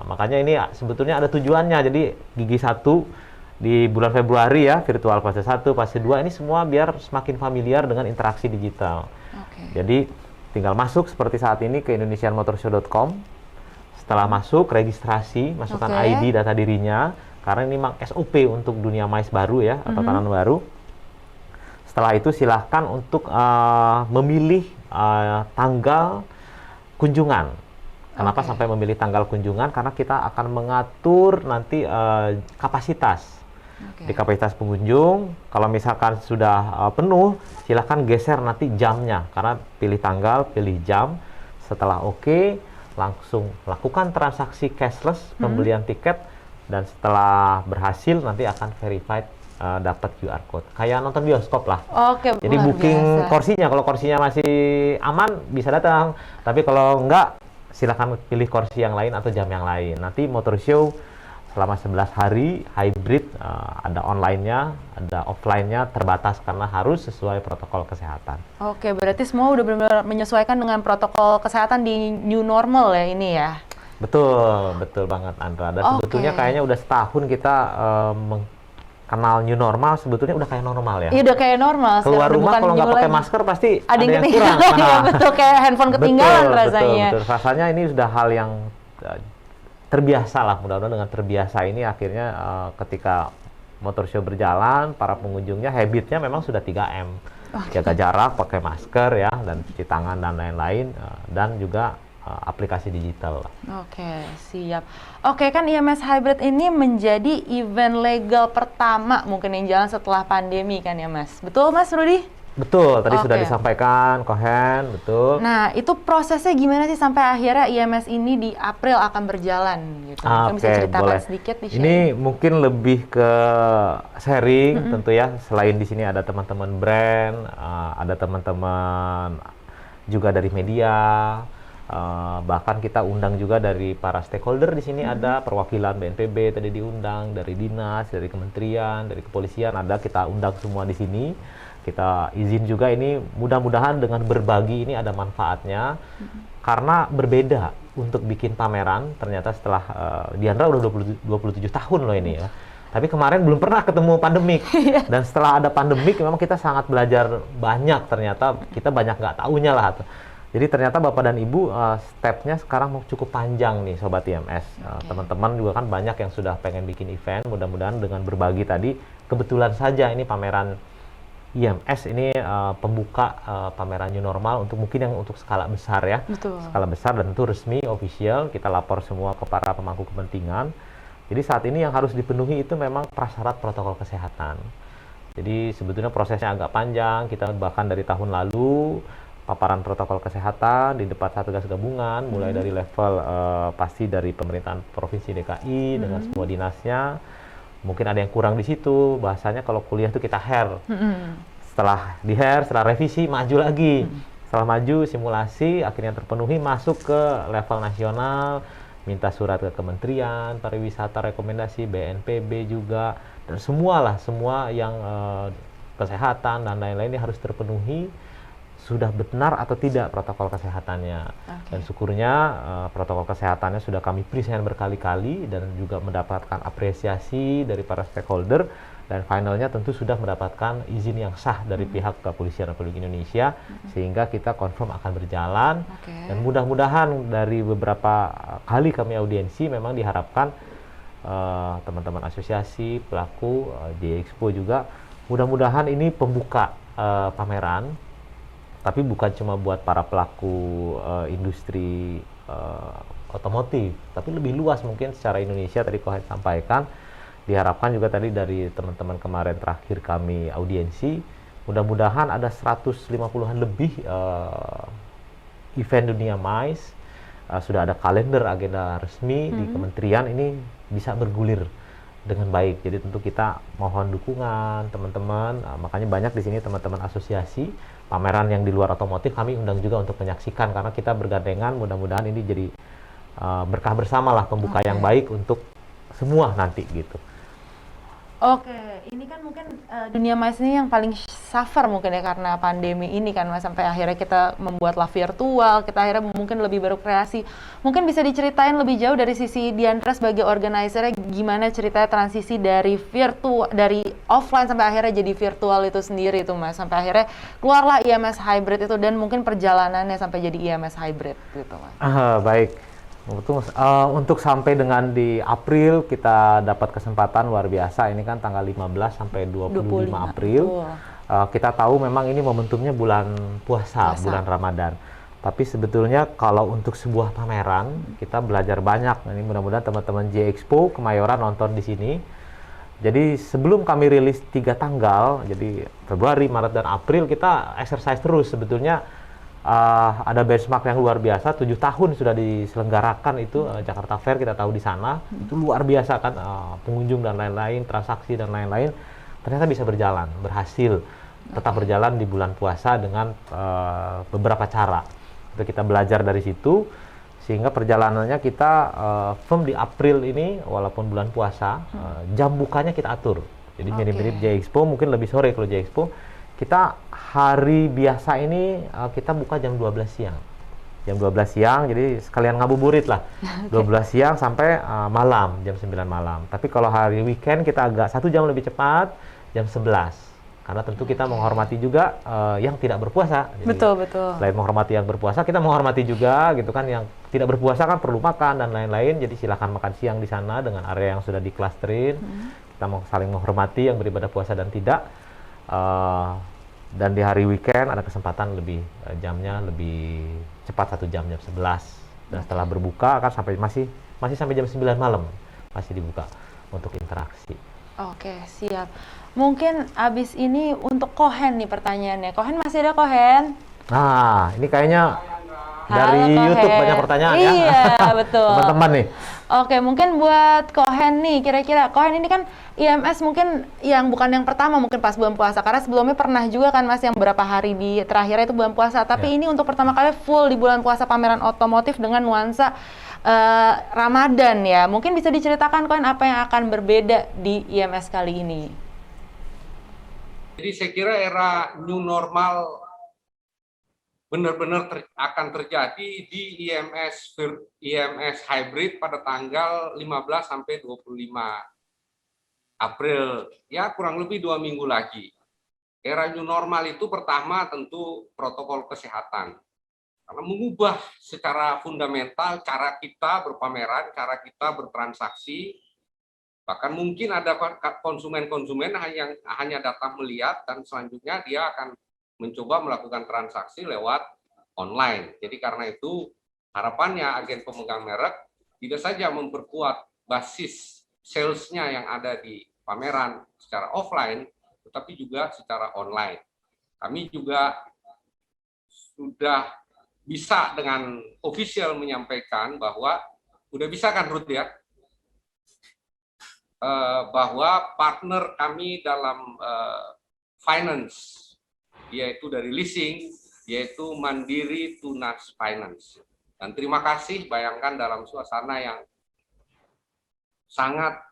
Makanya ini sebetulnya ada tujuannya. Jadi Gigi 1 di bulan Februari ya, virtual fase 1, fase 2 ini semua biar semakin familiar dengan interaksi digital. Jadi tinggal masuk seperti saat ini ke indonesianmotorshow.com. Setelah masuk, registrasi, masukkan ID, data dirinya. Karena ini memang SOP untuk dunia mais baru ya, atau tanaman baru. Setelah itu silahkan untuk memilih tanggal kunjungan. Kenapa sampai memilih tanggal kunjungan? Karena kita akan mengatur nanti kapasitas. Di kapasitas pengunjung, kalau misalkan sudah penuh, silahkan geser nanti jamnya. Karena pilih tanggal, pilih jam. Setelah oke, langsung lakukan transaksi cashless, pembelian tiket. Dan setelah berhasil nanti akan verified, dapat QR code. Kayak nonton bioskop lah. Oke, jadi booking biasa. Kursinya, kalau kursinya masih aman bisa datang. Tapi kalau enggak, silakan pilih kursi yang lain atau jam yang lain. Nanti motor show selama 11 hari hybrid, ada online-nya, ada offline-nya, terbatas karena harus sesuai protokol kesehatan. Oke, berarti semua udah benar-benar menyesuaikan dengan protokol kesehatan di new normal ya ini ya? Betul, betul banget Andra. Dan sebetulnya kayaknya udah setahun kita kenal new normal, sebetulnya udah kayak normal ya. Iya, udah kayak normal. Keluar rumah kalau nggak pakai masker pasti ada yang kurang. Iya, betul, kayak handphone ketinggalan rasanya. Betul. Rasanya ini sudah hal yang terbiasa lah, mudah-mudahan dengan terbiasa ini akhirnya ketika motor show berjalan, para pengunjungnya habitnya memang sudah 3M. Jaga jarak, pakai masker ya, dan cuci tangan dan lain-lain, dan juga aplikasi digital. Oke, siap. Oke, kan IMS Hybrid ini menjadi event legal pertama mungkin yang jalan setelah pandemi kan ya Mas? Betul Mas Rudi? Betul, tadi sudah Oke. disampaikan, Kohen, betul. Nah, itu prosesnya gimana sih sampai akhirnya IMS ini di April akan berjalan gitu? Mungkin bisa Oke, ceritakan boleh. sedikit di Ini mungkin lebih ke sharing tentu ya. Selain di sini ada teman-teman brand, ada teman-teman juga dari media, bahkan kita undang juga dari para stakeholder di sini ada perwakilan BNPB tadi diundang, dari dinas, dari kementerian, dari kepolisian ada, kita undang semua di sini. Kita izin juga ini mudah-mudahan dengan berbagi ini ada manfaatnya karena berbeda untuk bikin pameran. Ternyata setelah Diandra udah 27 tahun loh ini ya. Tapi kemarin belum pernah ketemu pandemik. Dan setelah ada pandemik memang kita sangat belajar banyak, ternyata kita banyak nggak taunya lah. Jadi ternyata Bapak dan Ibu stepnya sekarang cukup panjang nih Sobat IMS. Teman-teman juga kan banyak yang sudah pengen bikin event, mudah-mudahan dengan berbagi tadi kebetulan saja ini pameran IMS ini pembuka pameran new normal untuk mungkin yang untuk skala besar ya. Betul. Skala besar dan itu resmi, official, kita lapor semua ke para pemangku kepentingan. Jadi saat ini yang harus dipenuhi itu memang prasyarat protokol kesehatan. Jadi sebetulnya prosesnya agak panjang, kita bahkan dari tahun lalu paparan protokol kesehatan di depan Satgas Gabungan, mulai dari level pasti dari pemerintahan Provinsi DKI dengan semua dinasnya. Mungkin ada yang kurang di situ, bahasanya kalau kuliah itu kita hair. Setelah di hair, setelah revisi, maju lagi. Setelah maju, simulasi, akhirnya terpenuhi, masuk ke level nasional, minta surat ke Kementerian Pariwisata, rekomendasi, BNPB juga, dan semua yang kesehatan dan lain-lain ini harus terpenuhi, sudah benar atau tidak protokol kesehatannya. Dan syukurnya protokol kesehatannya sudah kami present berkali-kali dan juga mendapatkan apresiasi dari para stakeholder, dan finalnya tentu sudah mendapatkan izin yang sah dari pihak Kepolisian Republik Indonesia, sehingga kita confirm akan berjalan. Dan mudah-mudahan dari beberapa kali kami audiensi memang diharapkan teman-teman asosiasi, pelaku, J-Expo juga, mudah-mudahan ini pembuka pameran, tapi bukan cuma buat para pelaku industri otomotif, tapi lebih luas mungkin secara Indonesia. Tadi Kohen sampaikan, diharapkan juga tadi dari teman-teman kemarin terakhir kami audiensi, mudah-mudahan ada 150-an lebih event dunia MICE, sudah ada kalender agenda resmi di kementerian, ini bisa bergulir dengan baik. Jadi tentu kita mohon dukungan teman-teman, makanya banyak di sini teman-teman asosiasi pameran yang di luar otomotif kami undang juga untuk menyaksikan, karena kita bergandengan, mudah-mudahan ini jadi berkah bersama lah, pembuka yang baik untuk semua nanti gitu. Oke, ini kan mungkin dunia MICE ini yang paling suffer mungkin ya karena pandemi ini kan Mas, sampai akhirnya kita membuatlah virtual, kita akhirnya mungkin lebih berkreasi. Mungkin bisa diceritain lebih jauh dari sisi Diandra sebagai organizer, gimana ceritanya transisi dari virtual, dari offline sampai akhirnya jadi virtual itu sendiri itu Mas, sampai akhirnya keluarlah IMS Hybrid itu, dan mungkin perjalanannya sampai jadi IMS Hybrid gitu Mas. Baik. Untuk sampai dengan di April kita dapat kesempatan luar biasa, ini kan tanggal 15 sampai 25 April. Kita tahu memang ini momentumnya bulan puasa, bulan Ramadan. Tapi sebetulnya kalau untuk sebuah pameran kita belajar banyak. Ini mudah-mudahan teman-teman J-Expo Kemayoran nonton di sini. Jadi sebelum kami rilis 3 tanggal, jadi Februari, Maret, dan April, kita exercise terus sebetulnya. Ada benchmark yang luar biasa, 7 tahun sudah diselenggarakan itu Jakarta Fair, kita tahu di sana itu luar biasa kan, pengunjung dan lain-lain, transaksi dan lain-lain, ternyata bisa berjalan, berhasil tetap berjalan di bulan puasa dengan beberapa cara. Itu kita belajar dari situ, sehingga perjalanannya kita firm di April ini, walaupun bulan puasa, jam bukanya kita atur. Jadi mirip-mirip J-Expo, mungkin lebih sore kalau J-Expo. Kita hari biasa ini kita buka jam 12 siang. Jam 12 siang, jadi sekalian ngabuburit lah. 12 siang sampai malam, jam 9 malam. Tapi kalau hari weekend kita agak 1 jam lebih cepat, jam 11. Karena tentu kita menghormati juga yang tidak berpuasa. Jadi, Betul. selain menghormati yang berpuasa, kita menghormati juga gitu kan, yang tidak berpuasa kan perlu makan dan lain-lain. Jadi silakan makan siang di sana dengan area yang sudah diklasterin. kita mau saling menghormati yang beribadah puasa dan tidak. Dan di hari weekend ada kesempatan lebih jamnya lebih cepat 1 jam 11. Dan setelah berbuka akan masih sampai jam 9 malam masih dibuka untuk interaksi. Oke, siap. Mungkin abis ini untuk Kohen nih pertanyaannya. Kohen masih ada Kohen? Nah, ini kayaknya Halo, dari Kohen. YouTube banyak pertanyaan ya. Iya, betul. Teman-teman nih. Oke, mungkin buat Kohen nih, kira-kira Kohen ini kan IMS mungkin yang bukan yang pertama mungkin pas bulan puasa, karena sebelumnya pernah juga kan Mas yang beberapa hari di terakhirnya itu bulan puasa, tapi ini untuk pertama kali full di bulan puasa pameran otomotif dengan nuansa Ramadan ya. Mungkin bisa diceritakan Kohen apa yang akan berbeda di IMS kali ini? Jadi saya kira era new normal benar-benar akan terjadi di IMS hybrid pada tanggal 15 sampai 25 April, ya kurang lebih 2 minggu lagi. Era new normal itu pertama tentu protokol kesehatan, karena mengubah secara fundamental cara kita berpameran, cara kita bertransaksi. Bahkan mungkin ada konsumen-konsumen yang hanya datang melihat dan selanjutnya dia akan mencoba melakukan transaksi lewat online. Jadi karena itu harapannya agen pemegang merek tidak saja memperkuat basis sales-nya yang ada di pameran secara offline, tetapi juga secara online. Kami juga sudah bisa dengan official menyampaikan bahwa udah bisa kan Ruth ya, bahwa partner kami dalam finance, yaitu dari leasing, yaitu Mandiri Tunas Finance. Dan terima kasih, bayangkan dalam suasana yang sangat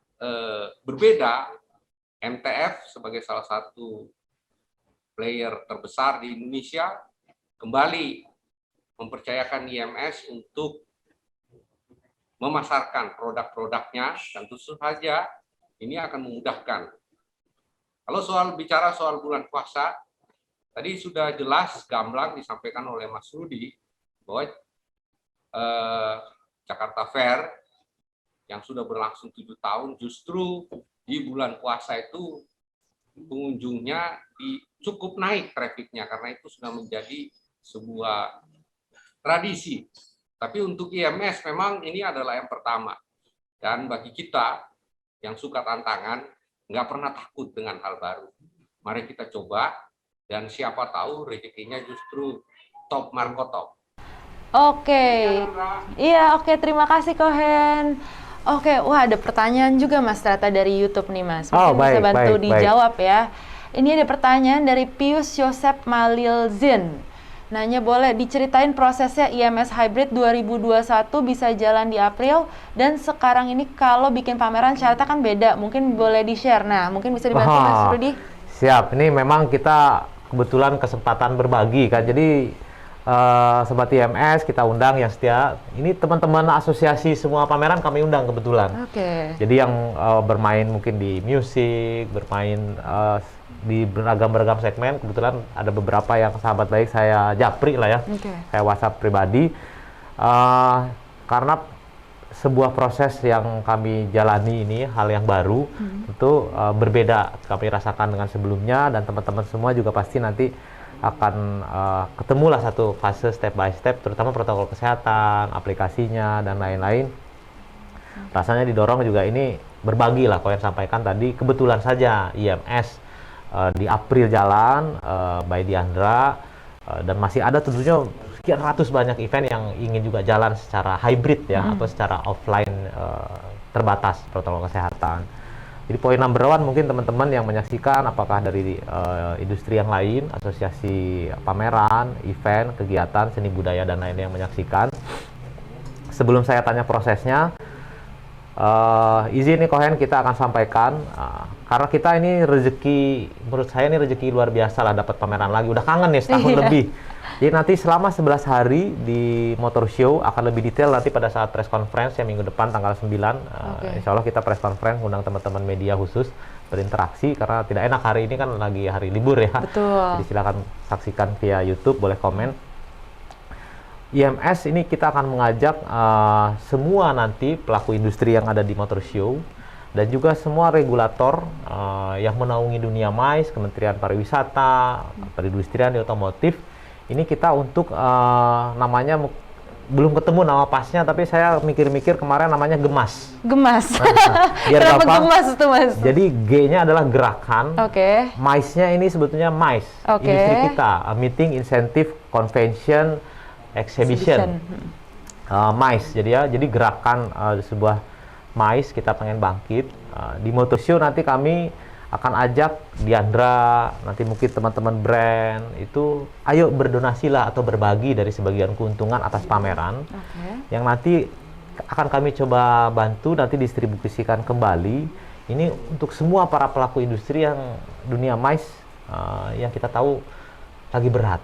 berbeda, MTF sebagai salah satu player terbesar di Indonesia kembali mempercayakan IMS untuk memasarkan produk-produknya, dan tentu saja ini akan memudahkan. Kalau bicara soal bulan puasa, tadi sudah jelas gamblang disampaikan oleh Mas Rudi bahwa Jakarta Fair yang sudah berlangsung 7 tahun justru di bulan puasa itu pengunjungnya cukup naik trafiknya, karena itu sudah menjadi sebuah tradisi. Tapi untuk IMS memang ini adalah yang pertama, dan bagi kita yang suka tantangan nggak pernah takut dengan hal baru. Mari kita coba, dan siapa tahu rezekinya justru top Marco top. Oke, iya oke, terima kasih Kohen. Oke, wah ada pertanyaan juga Mas ternyata dari YouTube nih Mas. Mungkin bisa bantu dijawab ya. Ini ada pertanyaan dari Pius Yosep Malilzin. Nanya, boleh diceritain prosesnya IMS Hybrid 2021 bisa jalan di April, dan sekarang ini kalau bikin pameran syaratnya kan beda, mungkin boleh di-share. Nah, mungkin bisa dibantu Mas Rudi? Siap, ini memang kita kebetulan kesempatan berbagi kan, jadi Sobat IMS kita undang yang setia. Ini teman-teman asosiasi semua pameran kami undang kebetulan. Oke. Jadi yang bermain mungkin di musik, bermain di beragam segmen, kebetulan ada beberapa yang sahabat baik saya japri lah ya, saya WhatsApp pribadi, karena sebuah proses yang kami jalani ini hal yang baru, tentu berbeda kami rasakan dengan sebelumnya, dan teman-teman semua juga pasti nanti akan ketemulah satu fase step by step, terutama protokol kesehatan, aplikasinya dan lain-lain. Rasanya didorong juga ini berbagi lah, kau yang sampaikan tadi, kebetulan saja IMS di April jalan by Diandra, dan masih ada tentunya sekian ratus banyak event yang ingin juga jalan secara hybrid ya, atau secara offline terbatas protokol kesehatan. Jadi poin number one mungkin teman-teman yang menyaksikan, apakah dari industri yang lain, asosiasi pameran, event, kegiatan, seni budaya dan lain-lain yang menyaksikan. Sebelum saya tanya prosesnya, izin nih Kohen kita akan sampaikan, karena kita ini rezeki, menurut saya ini rezeki luar biasa lah dapat pameran lagi, udah kangen nih setahun lebih. Jadi nanti selama 11 hari di Motor Show akan lebih detail nanti pada saat press conference yang minggu depan tanggal 9. Insya Allah kita press conference undang teman-teman media khusus berinteraksi, karena tidak enak hari ini kan lagi hari libur ya. Betul. Jadi silakan saksikan via YouTube, boleh komen. IMS ini kita akan mengajak semua nanti pelaku industri yang ada di Motor Show dan juga semua regulator yang menaungi dunia MICE, Kementerian Pariwisata, Perindustrian, di otomotif. Ini kita untuk namanya belum ketemu nama pasnya, tapi saya mikir-mikir kemarin namanya GEMAS. Gemas. Biar Kenapa gampang. gemas itu, Mas? Jadi G-nya adalah gerakan, Oke. MICE-nya ini sebetulnya MICE, Oke. industri kita, Meeting, Incentive, Convention, Exhibition. MICE, jadi gerakan sebuah MICE kita pengen bangkit. Di Motor Show nanti kami akan ajak Diandra, nanti mungkin teman-teman brand itu, ayo berdonasilah atau berbagi dari sebagian keuntungan atas pameran, yang nanti akan kami coba bantu nanti distribusikan kembali. Ini untuk semua para pelaku industri yang dunia MICE yang kita tahu lagi berat.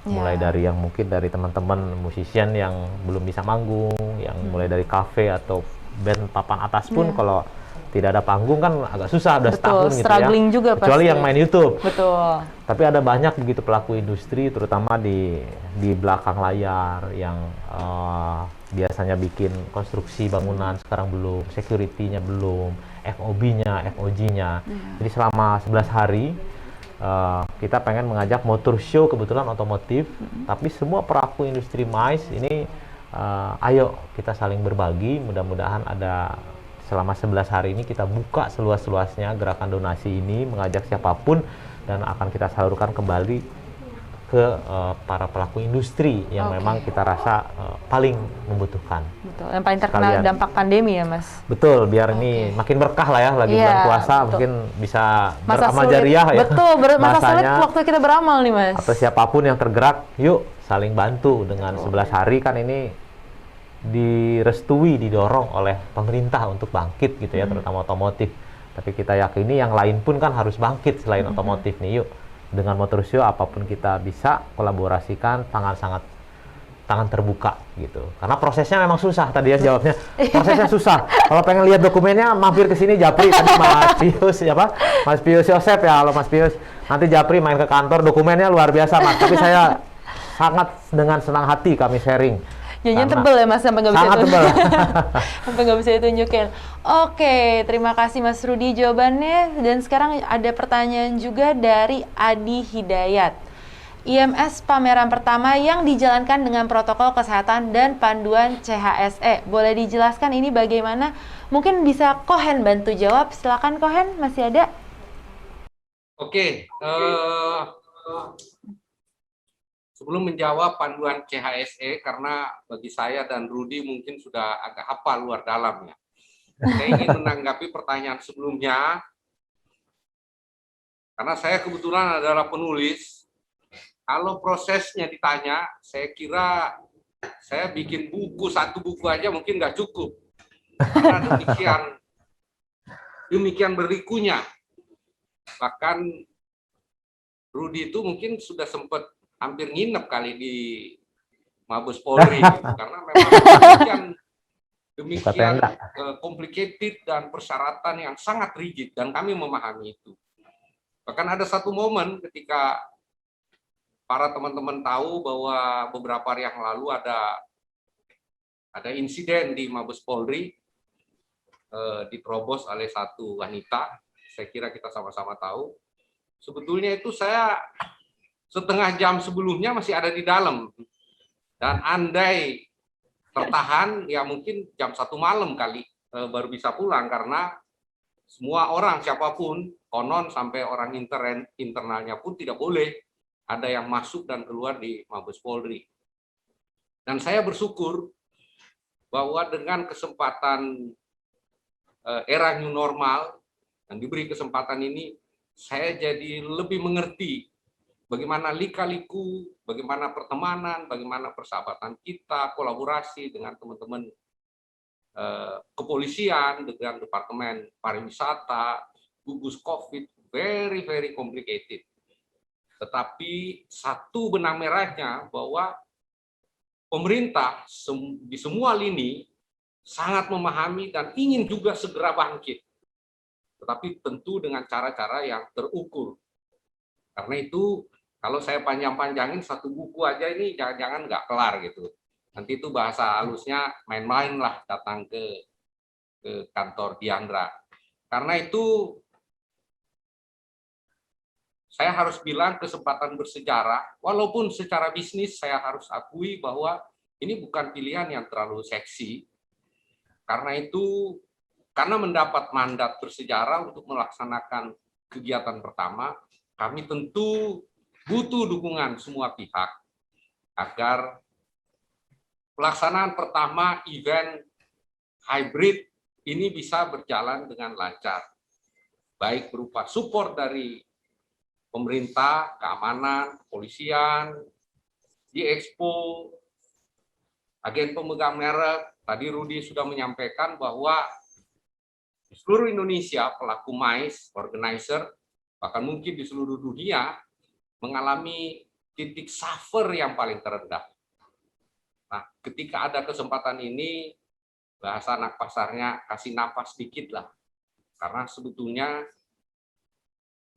Mulai dari yang mungkin dari teman-teman musician yang belum bisa manggung, yang mulai dari kafe atau band papan atas pun kalau tidak ada panggung kan agak susah, udah setahun gitu ya. Struggling juga Kecuali pasti. yang main YouTube. Betul. Tapi ada banyak begitu pelaku industri, terutama di belakang layar yang biasanya bikin konstruksi bangunan, sekarang belum, security-nya belum, FOB-nya, FOG-nya. Jadi selama 11 hari kita pengen mengajak Motor Show, kebetulan otomotif, tapi semua pelaku industri MICE ini ayo kita saling berbagi. Mudah-mudahan ada selama 11 hari ini kita buka seluas-luasnya gerakan donasi ini, mengajak siapapun, dan akan kita salurkan kembali ke para pelaku industri yang memang kita rasa paling membutuhkan. Betul. Yang paling terkena Sekalian. dampak pandemi ya, Mas. Betul, biar ini makin berkah lah ya, lagi Iya, bulan puasa, betul. mungkin bisa Masa beramal sulit. jariah ya. Betul, masa sulit Masanya, waktu kita beramal nih, Mas. atau siapapun yang tergerak, yuk saling bantu. Dengan 11 hari kan ini direstui, didorong oleh pemerintah untuk bangkit gitu ya, terutama otomotif. Tapi kita yakini yang lain pun kan harus bangkit selain otomotif nih. Yuk, dengan Motor Show apapun kita bisa kolaborasikan, tangan terbuka gitu. Karena prosesnya memang susah tadi ya jawabnya. Prosesnya susah. Kalau pengen lihat dokumennya mampir ke sini Japri tadi Mas Pius siapa? Mas Pius Yosep ya. Halo Mas Pius. Nanti Japri main ke kantor, dokumennya luar biasa Mas. Tapi saya sangat dengan senang hati kami sharing. Janjian Karena tebel ya, Mas, sampai nggak bisa sangat tebel. sampai nggak bisa ditunjukin. Oke, terima kasih Mas Rudi jawabannya. Dan sekarang ada pertanyaan juga dari Adi Hidayat. IMS pameran pertama yang dijalankan dengan protokol kesehatan dan panduan CHSE. Boleh dijelaskan ini bagaimana? Mungkin bisa Kohen bantu jawab. Silakan Kohen, masih ada? Oke, sebelum menjawab panduan CHSE, karena bagi saya dan Rudi mungkin sudah agak hafal luar dalamnya. Saya ingin menanggapi pertanyaan sebelumnya, karena saya kebetulan adalah penulis. Kalau prosesnya ditanya, saya kira saya bikin buku, satu buku aja mungkin nggak cukup. Karena demikian berlikunya. Bahkan Rudi itu mungkin sudah sempat hampir nginep kali di Mabes Polri, karena memang demikian complicated dan persyaratan yang sangat rigid, dan kami memahami itu. Bahkan ada satu momen ketika para teman-teman tahu bahwa beberapa hari yang lalu ada insiden di Mabes Polri, diterobos oleh satu wanita. Saya kira kita sama-sama tahu. Sebetulnya itu saya setengah jam sebelumnya masih ada di dalam, dan andai tertahan ya mungkin jam 1 malam kali baru bisa pulang, karena semua orang siapapun, konon sampai orang internalnya pun tidak boleh ada yang masuk dan keluar di Mabes Polri. Dan saya bersyukur bahwa dengan kesempatan era new normal dan diberi kesempatan ini, saya jadi lebih mengerti bagaimana lika-liku, bagaimana pertemanan, bagaimana persahabatan kita, kolaborasi dengan teman-teman kepolisian, dengan Departemen Pariwisata, gugus COVID, very, very complicated. Tetapi satu benang merahnya bahwa pemerintah di semua lini sangat memahami dan ingin juga segera bangkit. Tetapi tentu dengan cara-cara yang terukur. Karena itu, kalau saya panjang-panjangin satu buku aja ini jangan-jangan nggak kelar gitu. Nanti itu bahasa halusnya main-main lah datang ke kantor Diandra. Karena itu saya harus bilang kesempatan bersejarah, walaupun secara bisnis saya harus akui bahwa ini bukan pilihan yang terlalu seksi. Karena itu, karena mendapat mandat bersejarah untuk melaksanakan kegiatan pertama, kami tentu butuh dukungan semua pihak agar pelaksanaan pertama event hybrid ini bisa berjalan dengan lancar. Baik berupa support dari pemerintah, keamanan, kepolisian, di Expo, agen pemegang merek. Tadi Rudi sudah menyampaikan bahwa di seluruh Indonesia pelaku MICE, organizer, bahkan mungkin di seluruh dunia mengalami titik suffer yang paling terendah. Nah, ketika ada kesempatan ini, bahasa anak pasarnya kasih napas dikit lah. Karena sebetulnya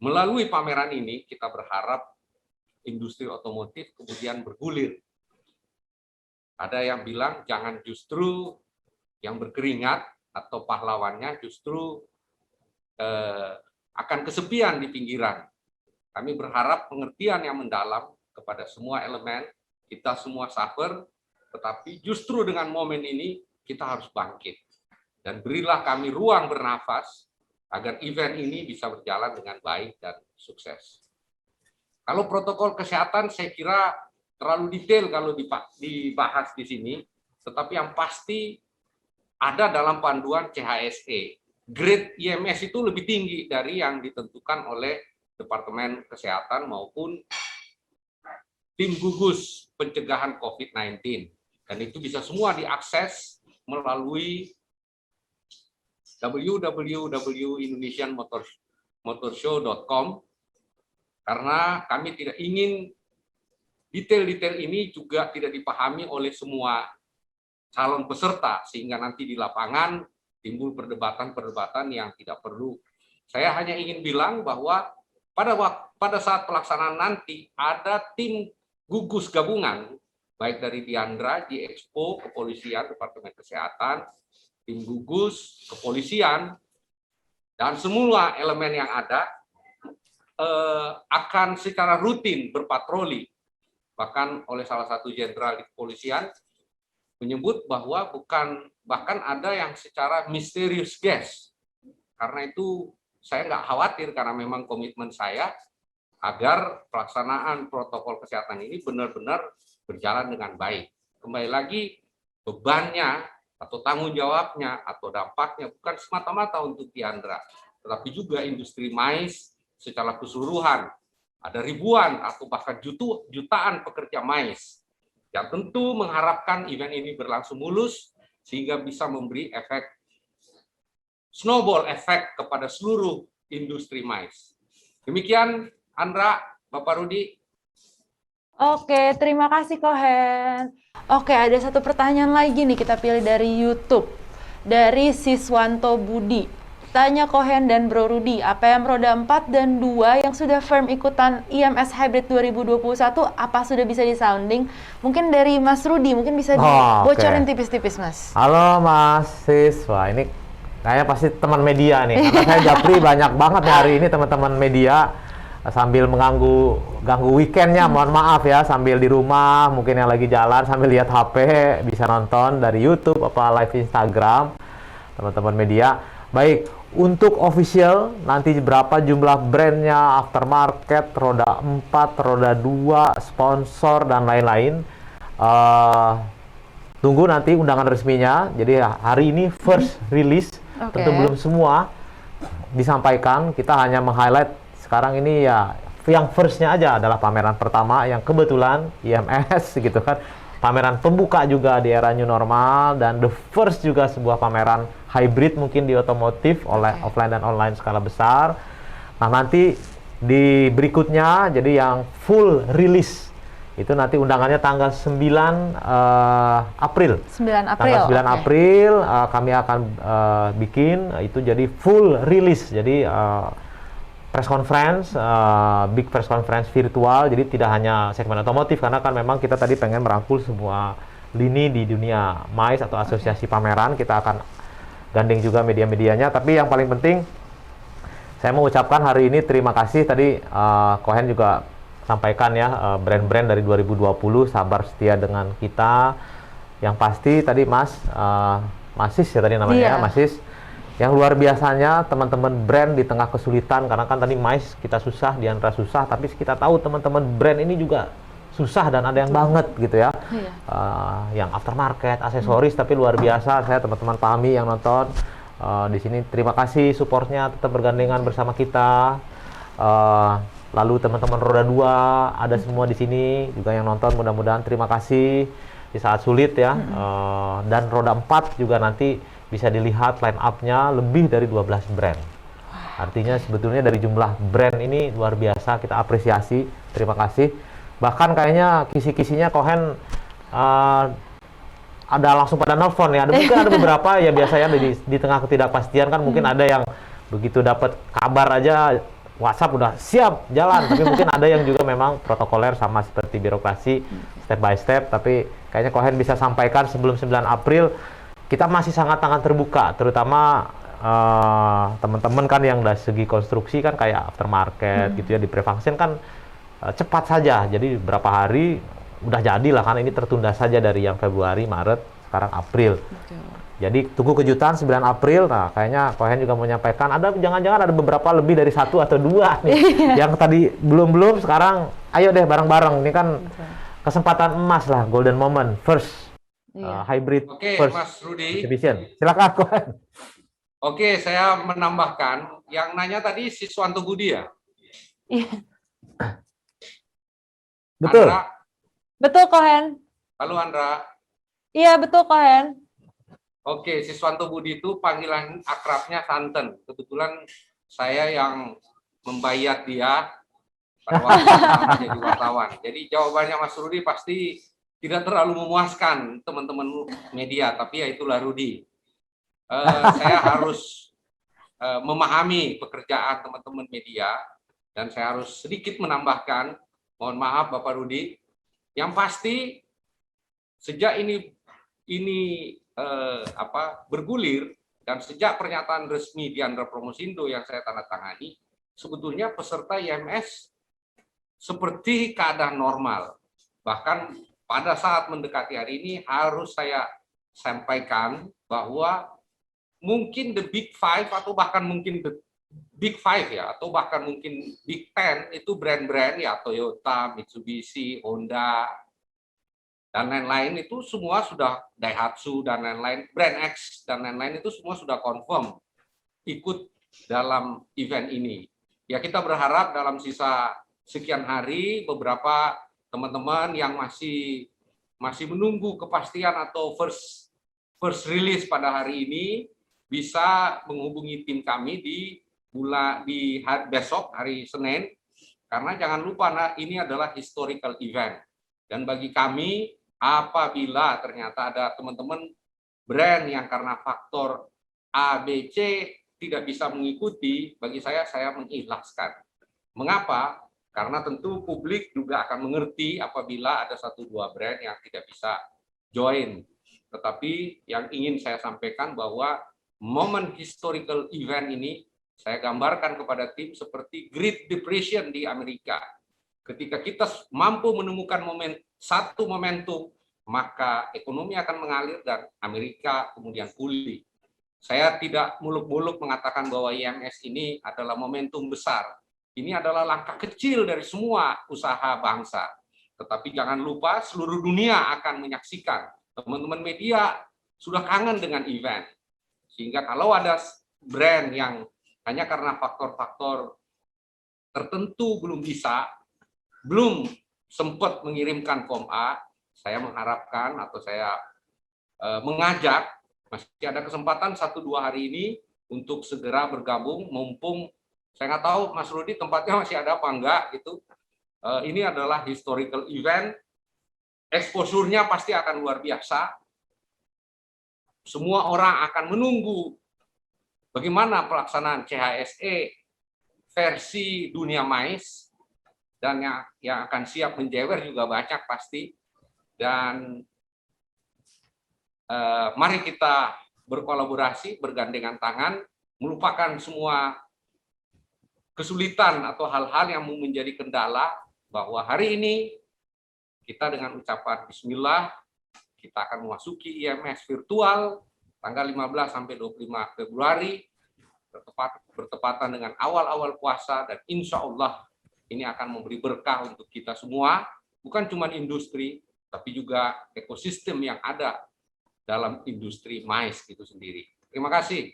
melalui pameran ini kita berharap industri otomotif kemudian bergulir. Ada yang bilang jangan justru yang berkeringat atau pahlawannya justru akan kesepian di pinggiran. Kami berharap pengertian yang mendalam kepada semua elemen, kita semua suffer, tetapi justru dengan momen ini kita harus bangkit. Dan berilah kami ruang bernafas agar event ini bisa berjalan dengan baik dan sukses. Kalau protokol kesehatan saya kira terlalu detail kalau dibahas di sini, tetapi yang pasti ada dalam panduan CHSE. Grade IMS itu lebih tinggi dari yang ditentukan oleh Departemen Kesehatan maupun tim gugus pencegahan COVID-19. Dan itu bisa semua diakses melalui www.indonesianmotorshow.com, karena kami tidak ingin detail-detail ini juga tidak dipahami oleh semua calon peserta, sehingga nanti di lapangan timbul perdebatan-perdebatan yang tidak perlu. Saya hanya ingin bilang bahwa pada saat pelaksanaan nanti ada tim gugus gabungan, baik dari Diandra, di Expo, kepolisian, Departemen Kesehatan, tim gugus, kepolisian, dan semua elemen yang ada akan secara rutin berpatroli. Bahkan oleh salah satu jenderal di kepolisian menyebut bahwa bahkan ada yang secara misterius guest. Karena itu saya nggak khawatir, karena memang komitmen saya agar pelaksanaan protokol kesehatan ini benar-benar berjalan dengan baik. Kembali lagi, bebannya atau tanggung jawabnya atau dampaknya bukan semata-mata untuk Diandra, tetapi juga industri MICE secara keseluruhan. Ada ribuan atau bahkan jutaan pekerja MICE yang tentu mengharapkan event ini berlangsung mulus sehingga bisa memberi efek snowball efek kepada seluruh industri MICE. Demikian, Andra, Bapak Rudi. Oke, terima kasih Kohen. Oke, ada satu pertanyaan lagi nih, kita pilih dari YouTube. Dari Siswanto Budi. Tanya Kohen dan Bro Rudi, APM roda 4 dan 2 yang sudah firm ikutan IMS Hybrid 2021, apa sudah bisa disounding? Mungkin dari Mas Rudi, mungkin bisa dibocorin tipis-tipis, Mas. Halo Mas Sis, wah ini kayaknya pasti teman media nih, karena saya japri banyak banget hari ini teman-teman media sambil ganggu weekendnya, mohon maaf ya, sambil di rumah, mungkin yang lagi jalan sambil lihat HP, bisa nonton dari YouTube apa live Instagram, teman-teman media. Baik, untuk official nanti berapa jumlah brandnya, aftermarket, roda 4, roda 2, sponsor dan lain-lain. Tunggu nanti undangan resminya. Jadi hari ini first release, tentu belum semua disampaikan. Kita hanya meng-highlight sekarang ini ya yang firstnya aja adalah pameran pertama yang kebetulan IMS gitu kan. Pameran pembuka juga di era new normal dan the first juga sebuah pameran hybrid mungkin di otomotif oleh offline dan online skala besar. Nah, nanti di berikutnya jadi yang full release itu nanti undangannya tanggal 9 April. 9 April. Tanggal 9 April kami akan bikin itu jadi full release. Jadi press conference, big press conference virtual, jadi tidak hanya segmen otomotif, karena kan memang kita tadi pengen merangkul semua lini di dunia MICE atau asosiasi pameran. Kita akan gandeng juga media-medianya, tapi yang paling penting Saya mau ucapkan hari ini terima kasih tadi Kohen juga sampaikan ya brand-brand dari 2020 sabar setia dengan kita. Yang pasti tadi Masis ya tadi namanya ya, Masis. Yang luar biasanya teman-teman brand di tengah kesulitan karena kan tadi Mais kita susah, Diandra susah, tapi kita tahu teman-teman brand ini juga susah dan ada yang banget gitu ya. Yang aftermarket, aksesoris tapi luar biasa. Saya teman-teman Pahmi yang nonton di sini terima kasih supportnya tetap bergandengan bersama kita. Lalu teman-teman Roda 2 ada semua di sini juga yang nonton, mudah-mudahan terima kasih di saat sulit ya. Dan Roda 4 juga nanti bisa dilihat line up-nya lebih dari 12 brand. Artinya sebetulnya dari jumlah brand ini luar biasa, kita apresiasi, terima kasih. Bahkan kayaknya kisi-kisinya Kohen ada langsung pada nelfon ya. Mungkin ada beberapa ya biasanya di tengah ketidakpastian kan mungkin ada yang begitu dapat kabar aja WhatsApp udah siap jalan. Tapi mungkin ada yang juga memang protokoler sama seperti birokrasi step by step. Tapi kayaknya Kohen bisa sampaikan sebelum 9 April kita masih sangat terbuka, terutama teman-teman kan yang dari segi konstruksi kan kayak aftermarket gitu ya, di prevaksin kan cepat saja, jadi berapa hari udah jadi lah kan, ini tertunda saja dari yang Februari, Maret, sekarang April. Jadi tunggu kejutan 9 April, nah kayaknya Kohen juga mau menyampaikan, jangan-jangan ada beberapa lebih dari 1 atau 2 nih, yang tadi belum, sekarang ayo deh bareng-bareng, ini kan kesempatan emas lah, golden moment, first. Hybrid Oke, first Mas Rudi. exhibition. Silakan Kohen. Oke, saya menambahkan yang nanya tadi Siswanto Budi ya. Betul. Andra, Betul, Kohen. halo Andra. Iya, betul, Kohen. Oke, Siswanto Budi itu panggilan akrabnya Santen. Kebetulan saya yang membayar dia pada waktu menjadi wartawan. Jadi jawabannya Mas Rudi pasti tidak terlalu memuaskan teman-teman media, tapi ya itulah Rudi. Saya harus memahami pekerjaan teman-teman media dan saya harus sedikit menambahkan, mohon maaf Bapak Rudi, yang pasti sejak ini bergulir dan sejak pernyataan resmi Diandra Promosindo yang saya tanda tangani, sebetulnya peserta IMS seperti keadaan normal. Bahkan pada saat mendekati hari ini harus saya sampaikan bahwa mungkin the Big Five atau bahkan mungkin the Big Five ya, atau bahkan mungkin Big Ten itu brand-brand ya, Toyota, Mitsubishi, Honda, dan lain-lain itu semua sudah, Daihatsu dan lain-lain, Brand X dan lain-lain itu semua sudah confirm ikut dalam event ini. Ya kita berharap dalam sisa sekian hari beberapa teman-teman yang masih menunggu kepastian atau first release pada hari ini bisa menghubungi tim kami di besok hari Senin, karena jangan lupa ini adalah historical event, dan bagi kami apabila ternyata ada teman-teman brand yang karena faktor A, B, C tidak bisa mengikuti, bagi saya mengikhlaskan. Mengapa? Karena tentu publik juga akan mengerti apabila ada 1-2 brand yang tidak bisa join. Tetapi yang ingin saya sampaikan bahwa momen historical event ini saya gambarkan kepada tim seperti Great Depression di Amerika. Ketika kita mampu menemukan satu momentum, maka ekonomi akan mengalir dan Amerika kemudian pulih. Saya tidak muluk-muluk mengatakan bahwa IMS ini adalah momentum besar. Ini adalah langkah kecil dari semua usaha bangsa. Tetapi jangan lupa seluruh dunia akan menyaksikan. Teman-teman media sudah kangen dengan event. Sehingga kalau ada brand yang hanya karena faktor-faktor tertentu belum sempat mengirimkan form A, saya mengharapkan atau saya mengajak, masih ada kesempatan 1-2 hari ini untuk segera bergabung, mumpung saya nggak tahu Mas Rudi tempatnya masih ada apa enggak gitu. Ini adalah historical event, exposure-nya pasti akan luar biasa. Semua orang akan menunggu bagaimana pelaksanaan CHSE versi dunia mais, dan yang akan siap menjewer juga banyak pasti. Dan mari kita berkolaborasi, bergandengan tangan, melupakan semua kesulitan atau hal-hal yang menjadi kendala, bahwa hari ini kita dengan ucapan Bismillah, kita akan memasuki IMS virtual tanggal 15 sampai 25 Februari, bertepatan dengan awal-awal puasa, dan insya Allah ini akan memberi berkah untuk kita semua, bukan cuma industri, tapi juga ekosistem yang ada dalam industri mais itu sendiri. Terima kasih.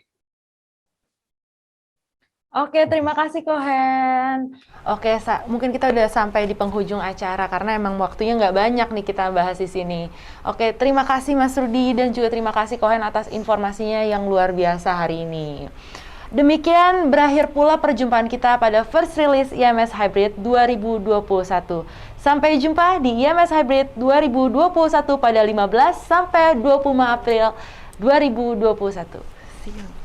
Oke, terima kasih Kohen. Oke, mungkin kita udah sampai di penghujung acara karena emang waktunya nggak banyak nih kita bahas di sini. Oke, terima kasih Mas Rudi dan juga terima kasih Kohen atas informasinya yang luar biasa hari ini. Demikian berakhir pula perjumpaan kita pada First Release IMS Hybrid 2021. Sampai jumpa di IMS Hybrid 2021 pada 15 sampai 25 April 2021. See you.